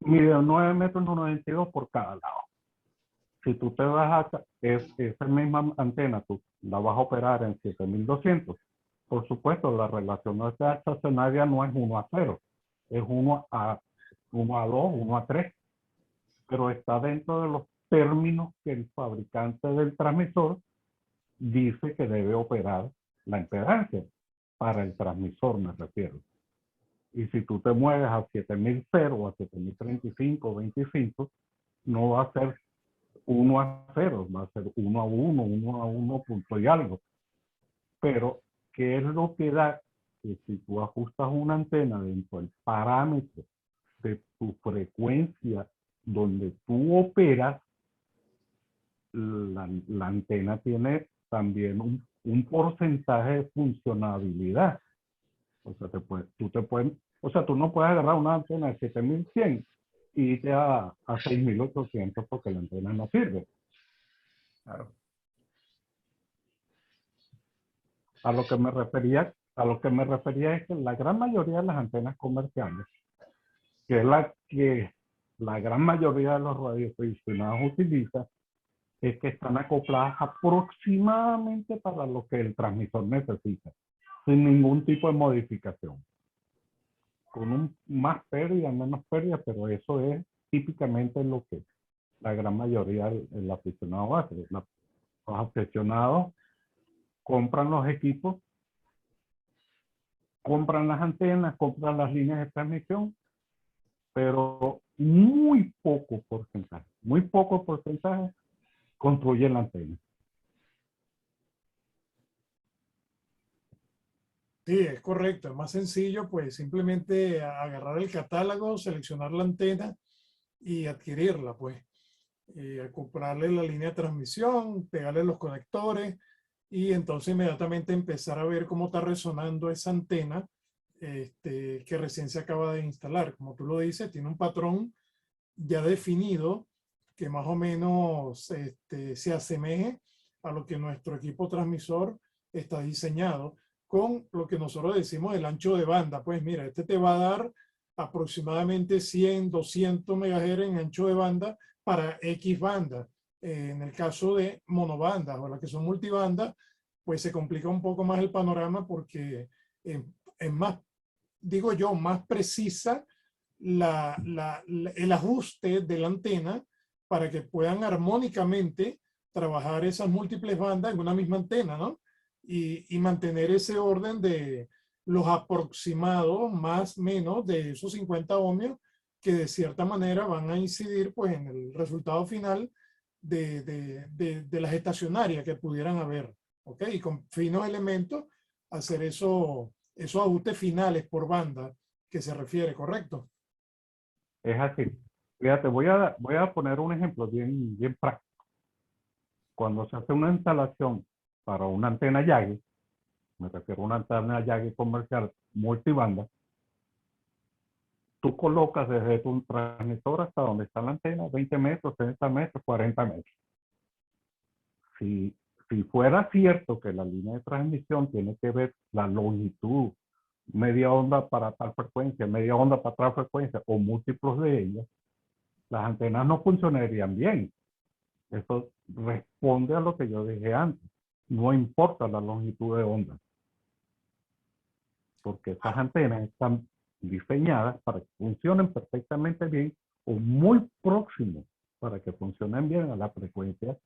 mide 9 metros 92 por cada lado. Si tú te vas esa misma antena, tú la vas a operar en 7200, por supuesto, la relación estacionaria no es 1:0, es 1:2, 1:3, pero está dentro de los términos que el fabricante del transmisor dice que debe operar la impedancia para el transmisor, me refiero. Y si tú te mueves a 7000 o a 7035 25, no va a ser 1:0, va a ser 1:1, 1:1 punto y algo. Pero, ¿qué es lo que da? Que si tú ajustas una antena dentro del parámetro de tu frecuencia donde tú operas, la antena tiene también un porcentaje de funcionabilidad. O sea, tú no puedes agarrar una antena de 7100 y irte a 6800 porque la antena no sirve. Claro. A lo que me refería es que la gran mayoría de las antenas comerciales, que es la que la gran mayoría de los radioaficionados utiliza, es que están acopladas aproximadamente para lo que el transmisor necesita, sin ningún tipo de modificación. Con más pérdida, menos pérdida, pero eso es típicamente lo que la gran mayoría del aficionado hace. Los aficionados compran los equipos, compran las antenas, compran las líneas de transmisión, pero muy poco porcentaje construyen la antena. Sí, es correcto. Es más sencillo, pues simplemente agarrar el catálogo, seleccionar la antena y adquirirla, pues. Comprarle la línea de transmisión, pegarle los conectores y entonces inmediatamente empezar a ver cómo está resonando esa antena que recién se acaba de instalar. Como tú lo dices, tiene un patrón ya definido que más o menos se asemeje a lo que nuestro equipo transmisor está diseñado, con lo que nosotros decimos el ancho de banda. Pues mira, este te va a dar aproximadamente 100, 200 MHz en ancho de banda para X banda. En el caso de monobandas o las que son multibandas, pues se complica un poco más el panorama porque es más, digo yo, más precisa el ajuste de la antena para que puedan armónicamente trabajar esas múltiples bandas en una misma antena, ¿no? Y mantener ese orden de los aproximados más menos de esos 50 ohmios que de cierta manera van a incidir pues en el resultado final de las estacionarias que pudieran haber, ¿ok? Y con finos elementos hacer esos ajustes finales por banda que se refiere, ¿correcto? Es así. Fíjate, voy a poner un ejemplo bien práctico. Cuando se hace una instalación para una antena Yagi, me refiero a una antena Yagi comercial multibanda, tú colocas desde tu transmisor hasta donde está la antena 20 metros, 30 metros, 40 metros. Si fuera cierto que la línea de transmisión tiene que ver la longitud, media onda para tal frecuencia, media onda para tal frecuencia o múltiplos de ellas, las antenas no funcionarían bien. Eso responde a lo que yo dije antes. No importa la longitud de onda, porque estas antenas están diseñadas para que funcionen perfectamente bien o muy próximos para que funcionen bien a la frecuencia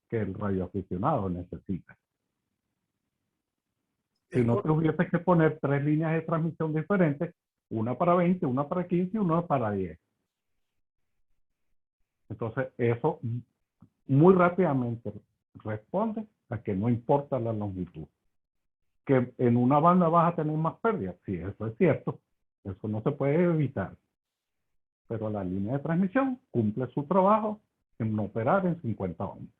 que el radioaficionado necesita. Si no, tuviese que poner 3 líneas de transmisión diferentes, una para 20, una para 15 y una para 10. Entonces, eso muy rápidamente responde a que no importa la longitud. Que en una banda vas a tener más pérdidas. Sí, eso es cierto. Eso no se puede evitar. Pero la línea de transmisión cumple su trabajo en operar en 50 ohms.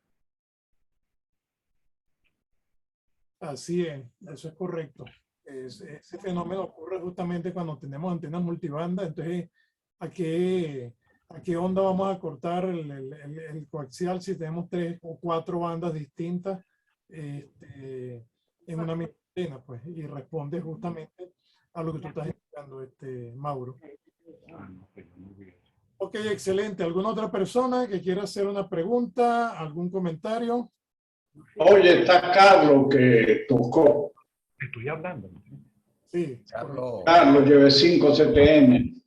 Así es, eso es correcto. Ese fenómeno ocurre justamente cuando tenemos antenas multibanda. Entonces, ¿a qué onda vamos a cortar el coaxial si tenemos 3 o 4 bandas distintas en una misma antena? Pues, y responde justamente a lo que tú estás indicando, Mauro. Ok, excelente. ¿Alguna otra persona que quiera hacer una pregunta, algún comentario? Oye, está Carlos que tocó. Estoy hablando. Sí. Carlos, Carlos, llevé 5 CTM.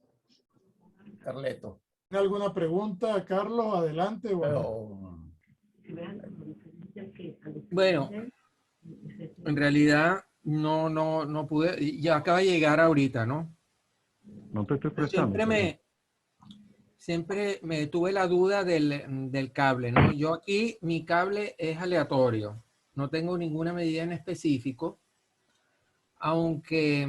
Carleto. ¿Tiene alguna pregunta, Carlos? Adelante. Pero, Bueno, en realidad no pude, ya acaba de llegar ahorita, ¿no? No te estoy Pero prestando. siempre me tuve la duda del cable, ¿no? Yo aquí, mi cable es aleatorio, no tengo ninguna medida en específico, aunque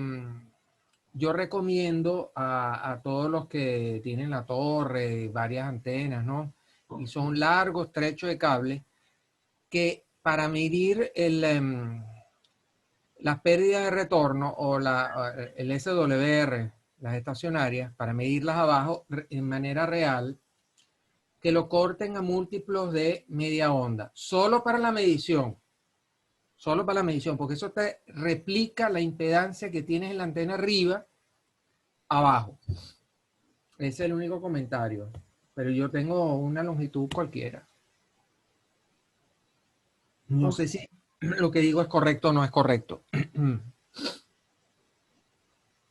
yo recomiendo a todos los que tienen la torre, varias antenas, ¿no? Y son largos trechos de cable, que para medir las pérdidas de retorno o el SWR, las estacionarias, para medirlas abajo en manera real, que lo corten a múltiplos de media onda, solo para la medición, porque eso te replica la impedancia que tienes en la antena arriba, abajo. Ese es el único comentario, pero yo tengo una longitud cualquiera. No sé si lo que digo es correcto o no es correcto.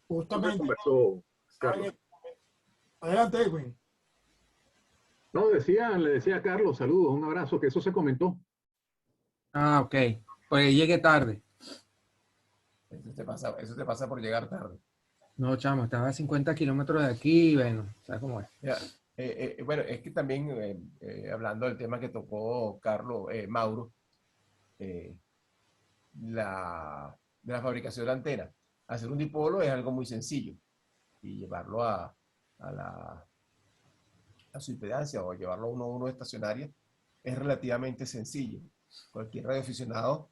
Justamente. Conversó, Carlos. Adelante, Edwin. No, le decía a Carlos, saludos, un abrazo, que eso se comentó. Ah, ok. Pues llegué tarde. eso te pasa por llegar tarde. No, chamo, estaba a 50 kilómetros de aquí, bueno, ¿sabes cómo es? Ya, bueno, es que también, hablando del tema que tocó Carlos, Mauro, de la fabricación de antena. Hacer un dipolo es algo muy sencillo y llevarlo a su impedancia o llevarlo a uno estacionaria es relativamente sencillo. Cualquier radioaficionado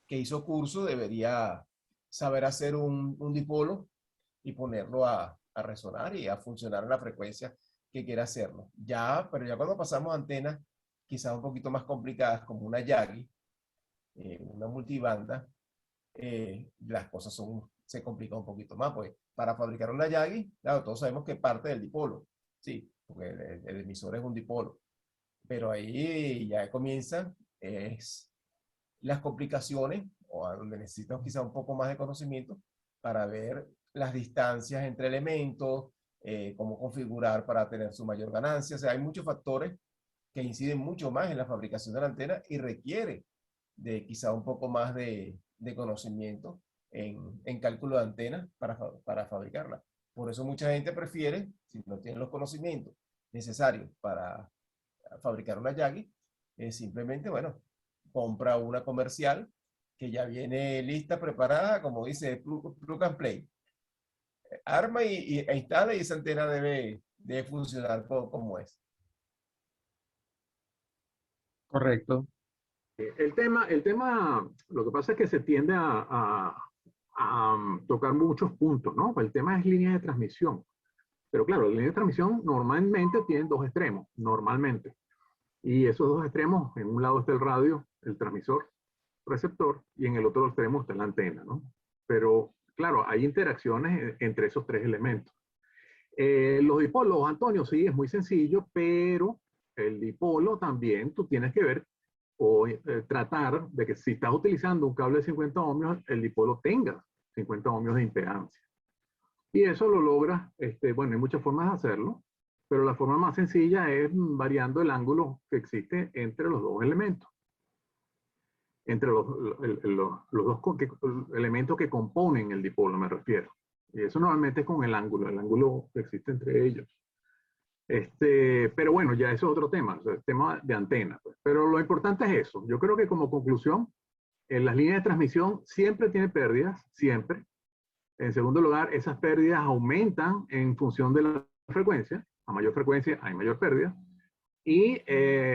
que hizo curso debería saber hacer un dipolo y ponerlo a resonar y a funcionar en la frecuencia que quiera hacerlo. Pero ya cuando pasamos a antenas quizás un poquito más complicadas como una Yagi, una multibanda, las cosas se complican un poquito más, pues para fabricar una Yagi, claro, todos sabemos que parte del dipolo, sí, porque el emisor es un dipolo, pero ahí ya comienzan las complicaciones, o a donde necesitas quizá un poco más de conocimiento para ver las distancias entre elementos, cómo configurar para tener su mayor ganancia. O sea, hay muchos factores que inciden mucho más en la fabricación de la antena y requiere de quizá un poco más de conocimiento en cálculo de antenas para fabricarla. Por eso mucha gente prefiere, si no tiene los conocimientos necesarios para fabricar una Yagi, simplemente, bueno, compra una comercial que ya viene lista, preparada, como dice, plug and play. Arma e instala y esa antena debe funcionar como es. Correcto. El tema, lo que pasa es que se tiende a tocar muchos puntos, ¿no? El tema es línea de transmisión. Pero claro, la línea de transmisión normalmente tiene dos extremos, normalmente. Y esos dos extremos, en un lado está el radio, el transmisor, receptor, y en el otro extremo está la antena, ¿no? Pero claro, hay interacciones entre esos tres elementos. Los dipolos, Antonio, sí, es muy sencillo, pero el dipolo también tú tienes que ver o tratar de que si estás utilizando un cable de 50 ohmios, el dipolo tenga 50 ohmios de impedancia. Y eso lo logras, bueno, hay muchas formas de hacerlo, pero la forma más sencilla es variando el ángulo que existe entre los dos elementos. Entre los dos elementos que componen el dipolo, me refiero. Y eso normalmente es con el ángulo que existe entre ellos. Pero bueno, ya eso es otro tema, o sea, el tema de antena. Pues. Pero lo importante es eso. Yo creo que como conclusión, en las líneas de transmisión siempre tiene pérdidas, siempre. En segundo lugar, esas pérdidas aumentan en función de la frecuencia. A mayor frecuencia hay mayor pérdida. Y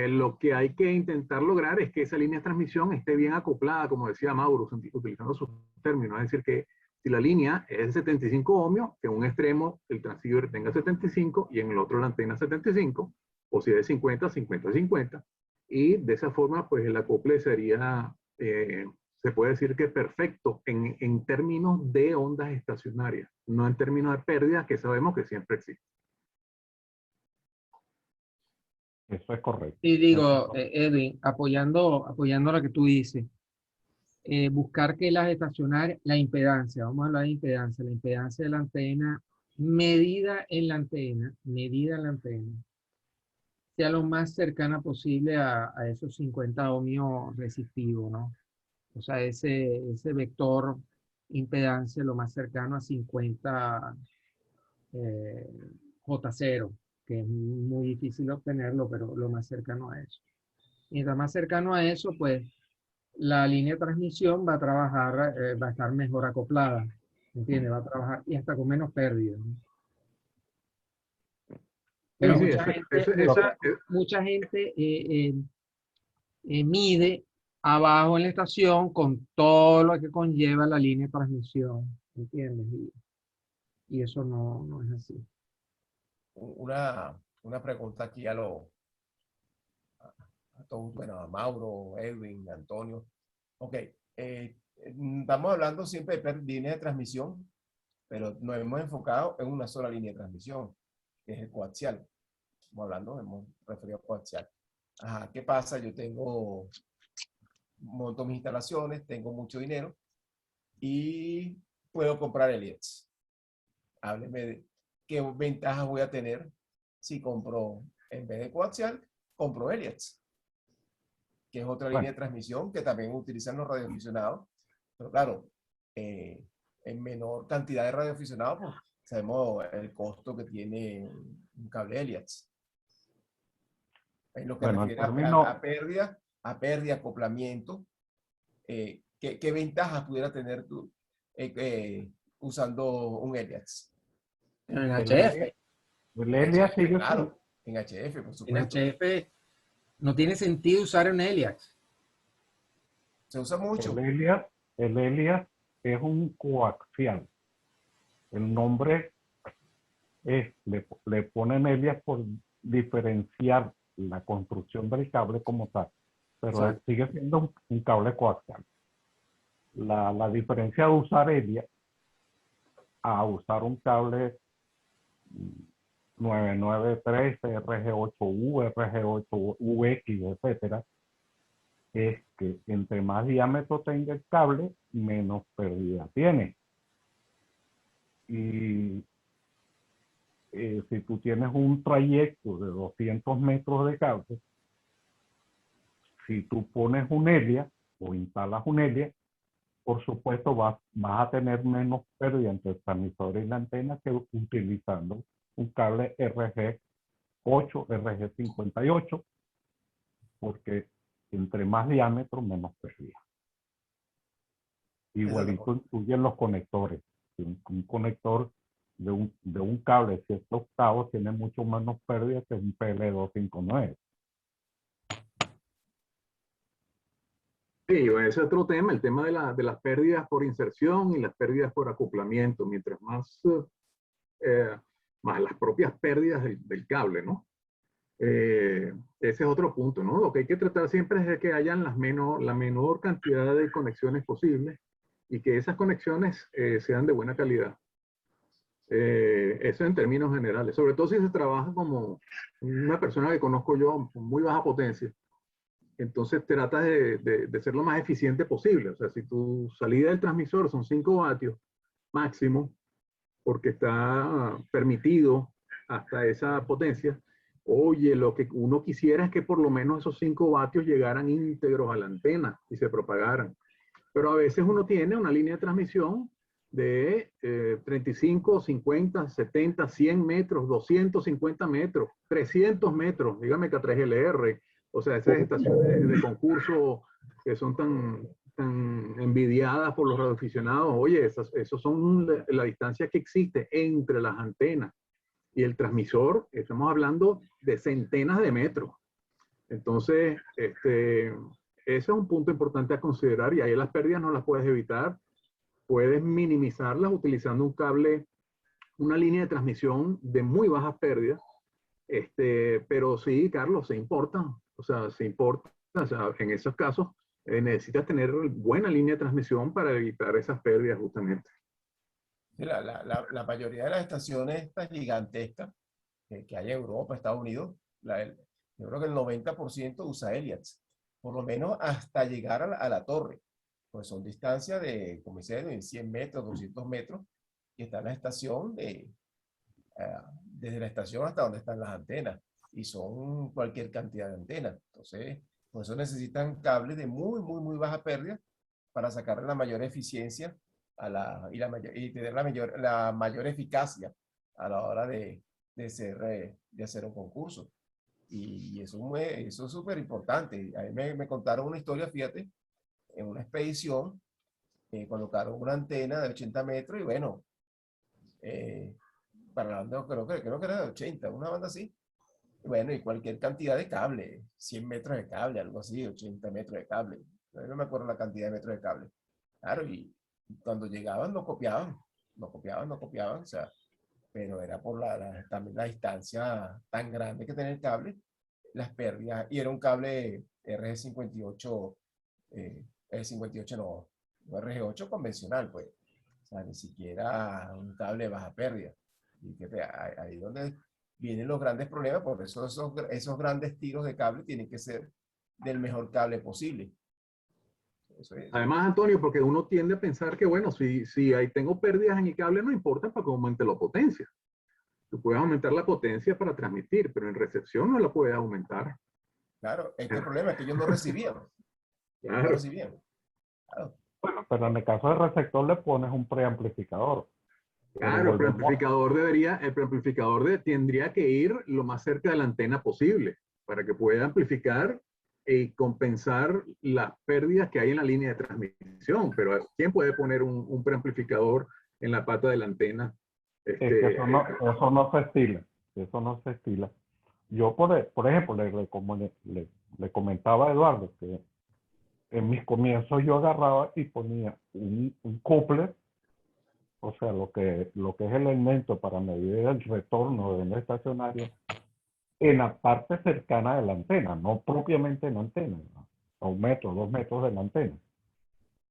lo que hay que intentar lograr es que esa línea de transmisión esté bien acoplada, como decía Mauro, utilizando sus términos. Es decir, que si la línea es de 75 ohmios, que en un extremo el transceiver tenga 75 y en el otro la antena 75, o si es de 50, 50, 50. Y de esa forma, pues el acople sería, se puede decir que perfecto en términos de ondas estacionarias, no en términos de pérdidas que sabemos que siempre existen. Eso es correcto. Y digo, Edwin, apoyando lo que tú dices, buscar que las estacionarias, la impedancia, vamos a hablar de impedancia, la impedancia de la antena, medida en la antena, sea lo más cercana posible a esos 50 ohmios resistivos, ¿no? O sea, ese vector impedancia lo más cercano a 50 J0, que es muy difícil obtenerlo, pero lo más cercano a eso. Mientras más cercano a eso, pues la línea de transmisión va a trabajar, va a estar mejor acoplada, ¿entiendes? Va a trabajar y hasta con menos pérdida, ¿no? Pero Sí, mucha gente mide abajo en la estación con todo lo que conlleva la línea de transmisión, ¿entiendes? Y eso no es así. Una pregunta aquí a todos, bueno, a Mauro, Edwin, Antonio. Ok, estamos hablando siempre de línea de transmisión, pero nos hemos enfocado en una sola línea de transmisión, que es el coaxial. Hemos referido a coaxial. Ajá, ¿qué pasa? Yo monto mis instalaciones, tengo mucho dinero y puedo comprar Elliotts. Hábleme de qué ventajas voy a tener si compro, en vez de coaxial, compro Elliotts, que es otra línea de transmisión que también utilizan los radioaficionados. Pero claro, en menor cantidad de radioaficionados, pues sabemos el costo que tiene un cable Elliotts. En lo que refiere a pérdida, acoplamiento, ¿qué ventajas pudiera tener tú usando un Elliotts? En HF. El Elliott sigue claro, en HF, por supuesto. En HF no tiene sentido usar un Elliott. Se usa mucho. El Elliott es un coaxial. El nombre le ponen Elliott por diferenciar la construcción del cable como tal, pero sigue siendo un cable coaxial. La diferencia de usar Elliott a usar un cable 9913, RG8U, RG8UX, etcétera, es que entre más diámetro tenga el cable, menos pérdida tiene. Y si tú tienes un trayecto de 200 metros de cable, si tú pones un Elliott o instalas un Elliott, por supuesto vas a tener menos pérdida entre el transmisor y la antena que utilizando un cable RG8, RG58, porque entre más diámetro, menos pérdida. Igualito incluyen los conectores. Un conector de un cable 7 octavos tiene mucho menos pérdida que un PL259. Sí, ese es otro tema, el tema de las pérdidas por inserción y las pérdidas por acoplamiento. Mientras más las propias pérdidas del cable, ¿no? Ese es otro punto, ¿no? Lo que hay que tratar siempre es de que hayan la menor cantidad de conexiones posibles y que esas conexiones sean de buena calidad. Eso en términos generales, sobre todo si se trabaja como una persona que conozco yo con muy baja potencia. Entonces tratas de ser lo más eficiente posible. O sea, si tu salida del transmisor son 5 vatios máximo, porque está permitido hasta esa potencia, oye, lo que uno quisiera es que por lo menos esos 5 vatios llegaran íntegros a la antena y se propagaran. Pero a veces uno tiene una línea de transmisión de 35, 50, 70, 100 metros, 250 metros, 300 metros, dígame K3LR, o sea, esas estaciones de concurso que son tan envidiadas por los radioaficionados. Oye, esos son la distancia que existe entre las antenas y el transmisor. Estamos hablando de centenas de metros. Entonces, ese es un punto importante a considerar, y ahí las pérdidas no las puedes evitar. Puedes minimizarlas utilizando un cable, una línea de transmisión de muy bajas pérdidas. Pero sí, Carlos, se importa. O sea, se importa. O sea, en esos casos necesitas tener buena línea de transmisión para evitar esas pérdidas justamente. La mayoría de las estaciones estas gigantescas que hay en Europa, Estados Unidos, yo creo que el 90% usa Elliotts, por lo menos hasta llegar a la torre. pues son distancias de, como dice, de 100 metros, 200 metros, y está la estación desde la estación hasta donde están las antenas, y son cualquier cantidad de antenas. Entonces, por eso necesitan cables de muy, muy, muy baja pérdida para sacar la mayor eficiencia y tener la mayor eficacia a la hora de hacer un concurso. Y eso es súper importante. A mí me contaron una historia, fíjate, en una expedición, colocaron una antena de 80 metros y bueno, para la banda, creo que era de 80, una banda así. Y bueno, y cualquier cantidad de cable, 100 metros de cable, algo así, 80 metros de cable. No me acuerdo la cantidad de metros de cable. Claro, y cuando llegaban no copiaban, o sea, pero era por también la distancia tan grande que tenía el cable, las pérdidas, y era un cable RG58, R58 no RG8 convencional, pues, o sea, ni siquiera un cable de baja pérdida. Y ahí es donde vienen los grandes problemas, por eso esos grandes tiros de cable tienen que ser del mejor cable posible. Además, Antonio, porque uno tiende a pensar que, bueno, si ahí tengo pérdidas en el cable, no importa para que aumente la potencia. Tú puedes aumentar la potencia para transmitir, pero en recepción no la puedes aumentar. Claro, el problema es que ellos no recibían. Claro. No recibían. Claro. Bueno, pero en el caso del receptor le pones un preamplificador. Claro, el preamplificador tendría que ir lo más cerca de la antena posible para que pueda amplificar y compensar las pérdidas que hay en la línea de transmisión. Pero ¿quién puede poner un preamplificador en la pata de la antena? Es que eso no se estila. Eso no se estila. Yo, por ejemplo, le comentaba a Eduardo que en mis comienzos yo agarraba y ponía un coupler, o sea, lo que es el elemento para medir el retorno de una estacionaria, en la parte cercana de la antena, no propiamente en la antena, ¿no? A 1 metro, 2 metros de la antena.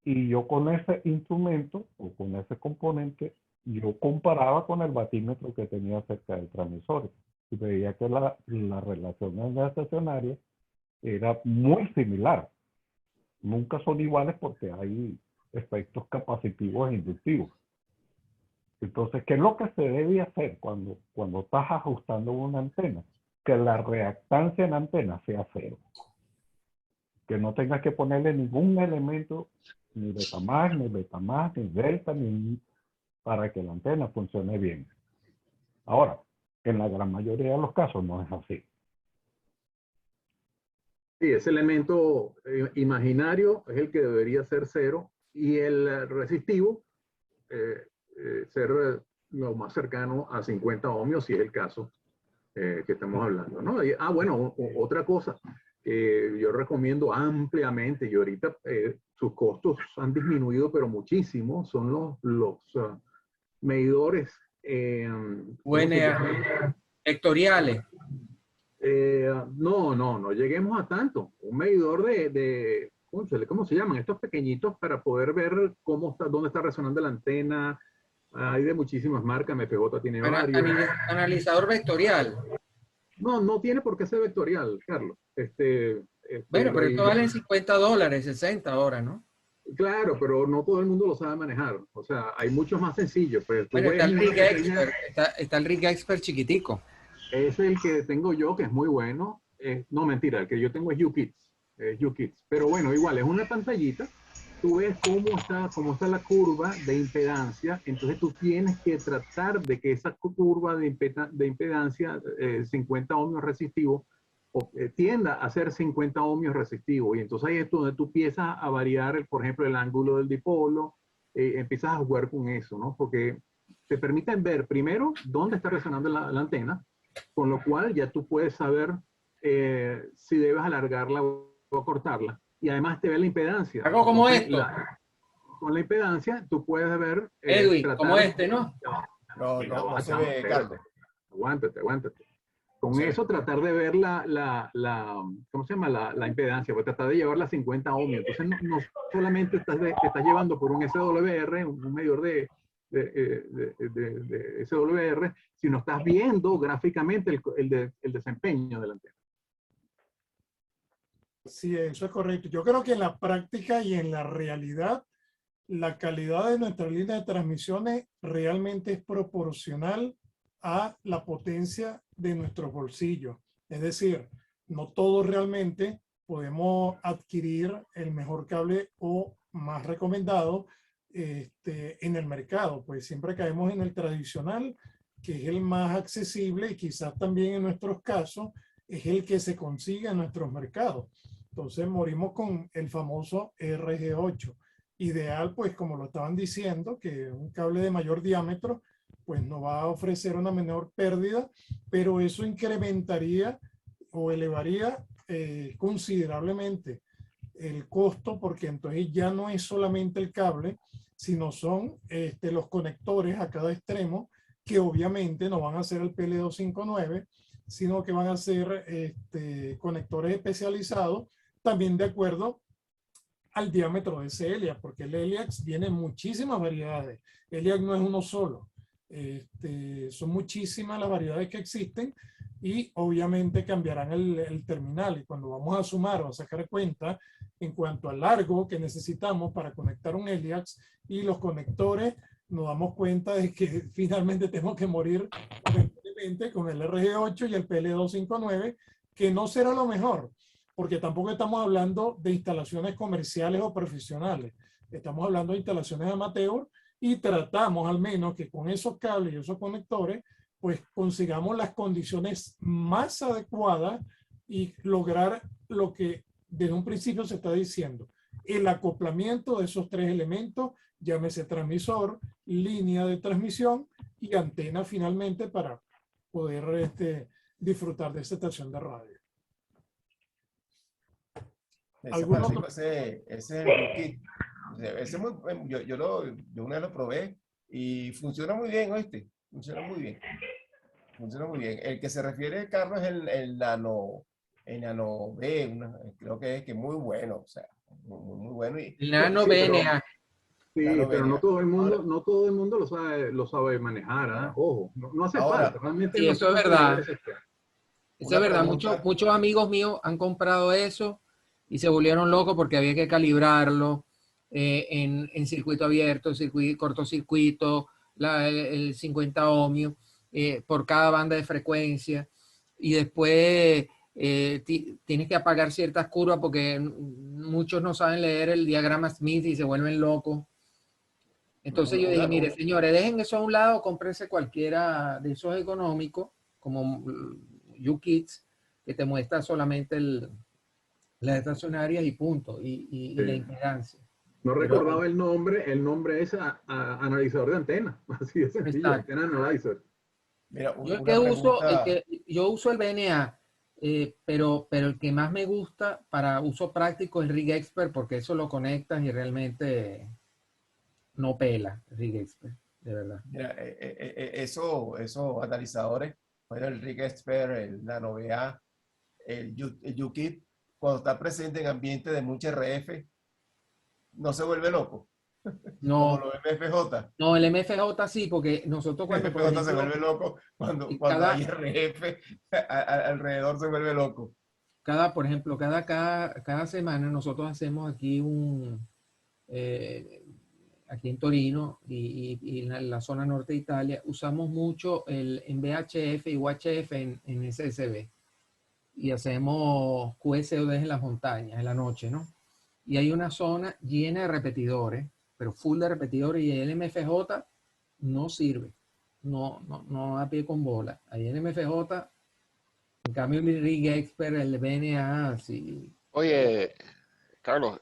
Y yo con ese instrumento o con ese componente, yo comparaba con el batímetro que tenía cerca del transmisor y veía que la relación en la estacionaria era muy similar. Nunca son iguales porque hay efectos capacitivos e inductivos. Entonces, ¿qué es lo que se debe hacer cuando estás ajustando una antena? Que la reactancia en la antena sea 0. Que no tengas que ponerle ningún elemento, ni betamax, ni delta, para que la antena funcione bien. Ahora, en la gran mayoría de los casos no es así. Sí, ese elemento imaginario es el que debería ser 0 y el resistivo ser lo más cercano a 50 ohmios, si es el caso que estamos hablando, ¿no? Bueno, otra cosa que yo recomiendo ampliamente, y ahorita sus costos han disminuido, pero muchísimo, son los medidores UNA, vectoriales. No lleguemos a tanto. Un medidor ¿cómo se llaman? Estos pequeñitos para poder ver dónde está resonando la antena. Hay de muchísimas marcas, MFJ tiene varios. Analizador vectorial. No tiene por qué ser vectorial, Carlos. Bueno, pero esto vale $50, 60 ahora, ¿no? Claro, pero no todo el mundo lo sabe manejar. O sea, hay muchos más sencillos. Pues, bueno, está el Rig Expert, está el Rig Expert chiquitico. Es el que tengo yo, que es muy bueno. No, mentira, el que yo tengo es UKids. Pero bueno, igual, es una pantallita. Tú ves cómo está la curva de impedancia. Entonces tú tienes que tratar de que esa curva de impedancia, 50 ohmios resistivo, tienda a ser 50 ohmios resistivo. Y entonces ahí es donde tú empiezas a variar, por ejemplo, el ángulo del dipolo. Empiezas a jugar con eso, ¿no? Porque te permiten ver primero dónde está resonando la antena, con lo cual ya tú puedes saber si debes alargarla o acortarla. Y además te ve la impedancia. Hago como esto. Con la impedancia tú puedes ver... Edwin, como ¿no? No se ve, Carlos. Aguántate. Con eso tratar de ver ¿cómo se llama? La impedancia, pues tratar de llevarla a 50 ohmios. Entonces no solamente te estás llevando por un SWR, un medidor de SWR, sino estás viendo gráficamente el desempeño de la antena. Sí, eso es correcto. Yo creo que en la práctica y en la realidad, la calidad de nuestra línea de transmisiones realmente es proporcional a la potencia de nuestros bolsillos. Es decir, no todos realmente podemos adquirir el mejor cable o más recomendado en el mercado, pues siempre caemos en el tradicional, que es el más accesible y quizás también en nuestros casos es el que se consigue en nuestros mercados. Entonces morimos con el famoso RG8. Ideal, pues como lo estaban diciendo, que un cable de mayor diámetro pues nos va a ofrecer una menor pérdida, pero eso incrementaría o elevaría considerablemente el costo, porque entonces ya no es solamente el cable, sino son los conectores a cada extremo, que obviamente no van a ser el PL259, sino que van a ser conectores especializados, también de acuerdo al diámetro de ese ELIAC, porque el ELIAC viene en muchísimas variedades. ELIAC no es uno solo. Son muchísimas las variedades que existen y obviamente cambiarán el terminal. Y cuando vamos a sumar o a sacar cuenta en cuanto al largo que necesitamos para conectar un ELIAC y los conectores, nos damos cuenta de que finalmente tenemos que morir con el RG8 y el PL259, que no será lo mejor, porque tampoco estamos hablando de instalaciones comerciales o profesionales. Estamos hablando de instalaciones amateur y tratamos al menos que con esos cables y esos conectores pues consigamos las condiciones más adecuadas y lograr lo que desde un principio se está diciendo, el acoplamiento de esos tres elementos, llámese transmisor, línea de transmisión y antena finalmente para poder disfrutar de esta estación de radio. Ese es el Rookie. Ese muy, yo una vez lo probé y funciona muy bien, ¿oíste? Funciona muy bien. Funciona muy bien. El que se refiere, Carlos, es el Nano B, creo que es muy bueno, o sea, muy bueno. El Nano Sí, pero, BNA. sí, Nano pero BNA. no todo el mundo, Ahora, no todo el mundo lo sabe manejar, ¿ah? Ojo, no hace ahora, falta, realmente Sí, no eso hace es falta verdad. nivel excepcional. Eso es una verdad. pregunta. Muchos amigos míos han comprado eso y se volvieron locos porque había que calibrarlo en circuito abierto, cortocircuito, el 50 ohmios por cada banda de frecuencia. Y después tienes que apagar ciertas curvas porque muchos no saben leer el diagrama Smith y se vuelven locos. Entonces yo dije, mire, señores, dejen eso a un lado, cómprense cualquiera de esos económicos, como UKIDS, que te muestra solamente las estacionarias y punto, y la impedancia. No Pero, recordaba el nombre es analizador de antena, así de sencillo, Exacto. antena analyzer. mira, Yo el una que pregunta. yo uso el BNA, pero el que más me gusta para uso práctico es Rig Expert, porque eso lo conectas y realmente no pela Rig Expert, de verdad. Mira, esos analizadores, bueno, el Rig Expert, el Nano BA, el UKIT, cuando está presente en ambiente de mucha RF, no se vuelve loco, como No, los MFJ. no, el MFJ sí, porque nosotros El cuando, por MFJ se ejemplo, vuelve loco cuando cada, hay RF alrededor, se vuelve loco. por ejemplo, cada semana nosotros hacemos aquí aquí en Torino y en la zona norte de Italia, usamos mucho en VHF y UHF en SSB. Y hacemos QSOD en las montañas, en la noche, ¿no? Y hay una zona llena de repetidores, pero full de repetidores, y el MFJ no sirve. No da pie con bola. Ahí el MFJ, en cambio el Rig Expert, el BNA, sí. Oye, Carlos,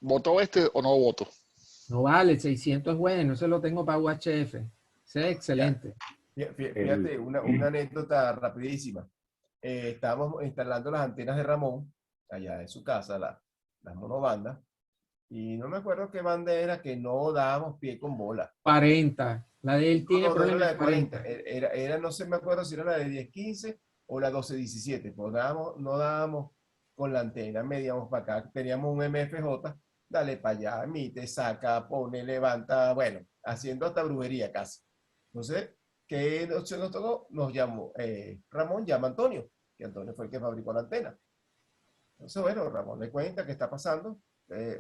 ¿votó este o no voto? No vale, el 600 es bueno, ese lo tengo para UHF. Ese es excelente. Fíjate, una anécdota rapidísima. Estábamos instalando las antenas de Ramón, allá en su casa, las monobandas, y no me acuerdo qué banda era que no dábamos pie con bola. 40. La de él tiene No era problemas la de de 40, 40. no sé, me acuerdo si era la de 10-15 o la 12-17, pues no dábamos con la antena, medíamos para acá, teníamos un MFJ, dale para allá, emite, saca, pone, levanta, bueno, haciendo hasta brujería casi. Entonces, ¿qué opción nos tocó? Nos llamó, Ramón llama a Antonio, que Antonio fue el que fabricó la antena. Entonces, bueno, Ramón le cuenta qué está pasando.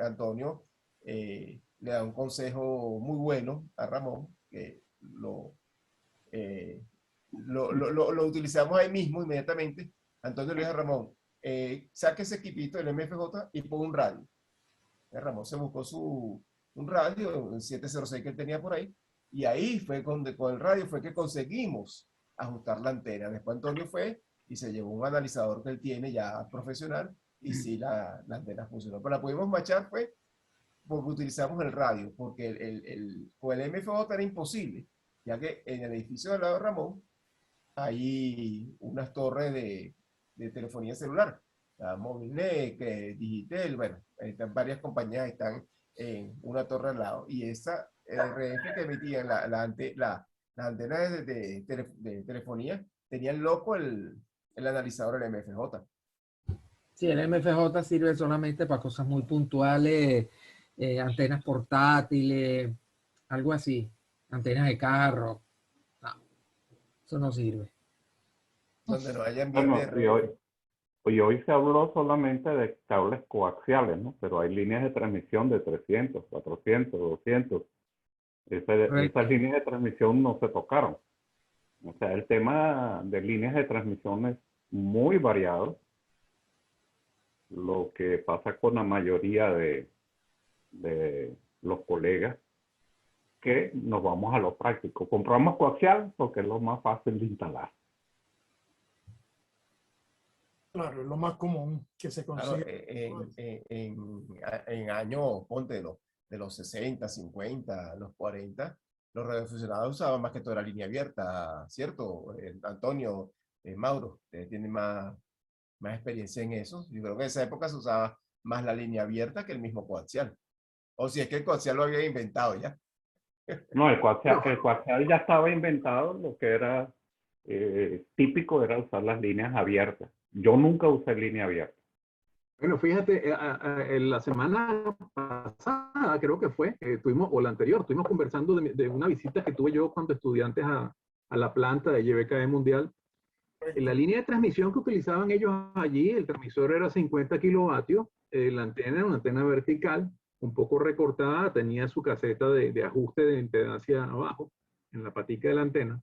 Antonio le da un consejo muy bueno a Ramón, que lo utilizamos ahí mismo inmediatamente. Antonio le dijo a Ramón, saque ese equipito del MFJ y ponga un radio. Ramón se buscó un radio, un 706 que él tenía por ahí, y ahí fue con el radio fue que conseguimos ajustar la antena. Después Antonio fue y se llevó un analizador que él tiene ya profesional, y sí, la antena funcionó. Pero la pudimos machar fue porque utilizamos el radio, porque con el MFJ era imposible, ya que en el edificio del lado de Ramón hay unas torres de telefonía celular, la Movilnet, Digitel, bueno, varias compañías están en una torre al lado, y esa RF que emitían las antenas de telefonía tenían loco el analizador del MFJ. Sí, el MFJ sirve solamente para cosas muy puntuales, antenas portátiles, algo así, antenas de carro. No, eso no sirve. Donde no haya Bueno, ambiente y hoy se habló solamente de cables coaxiales, ¿no? Pero hay líneas de transmisión de 300, 400, 200. Esas líneas de transmisión no se tocaron. O sea, el tema de líneas de transmisión es muy variado. Lo que pasa con la mayoría de los colegas, que nos vamos a lo práctico. Compramos coaxial porque es lo más fácil de instalar. Claro, es lo más común que se claro, consigue. en años, ponte de los 60, 50, los 40, los radioaficionados usaban más que toda la línea abierta, ¿cierto? Antonio, Mauro, ustedes tienen más experiencia en eso. Yo creo que en esa época se usaba más la línea abierta que el mismo coaxial. O si es que el coaxial lo había inventado ya. No, el coaxial ya estaba inventado. Lo que era típico era usar las líneas abiertas. Yo nunca usé línea abierta. Bueno, fíjate, la semana pasada creo que fue, o la anterior, estuvimos conversando de una visita que tuve yo cuando estudiantes a la planta de YBKE Mundial. En la línea de transmisión que utilizaban ellos allí, el transmisor era 50 kilovatios, la antena era una antena vertical, un poco recortada, tenía su caseta de ajuste de impedancia abajo, en la patica de la antena.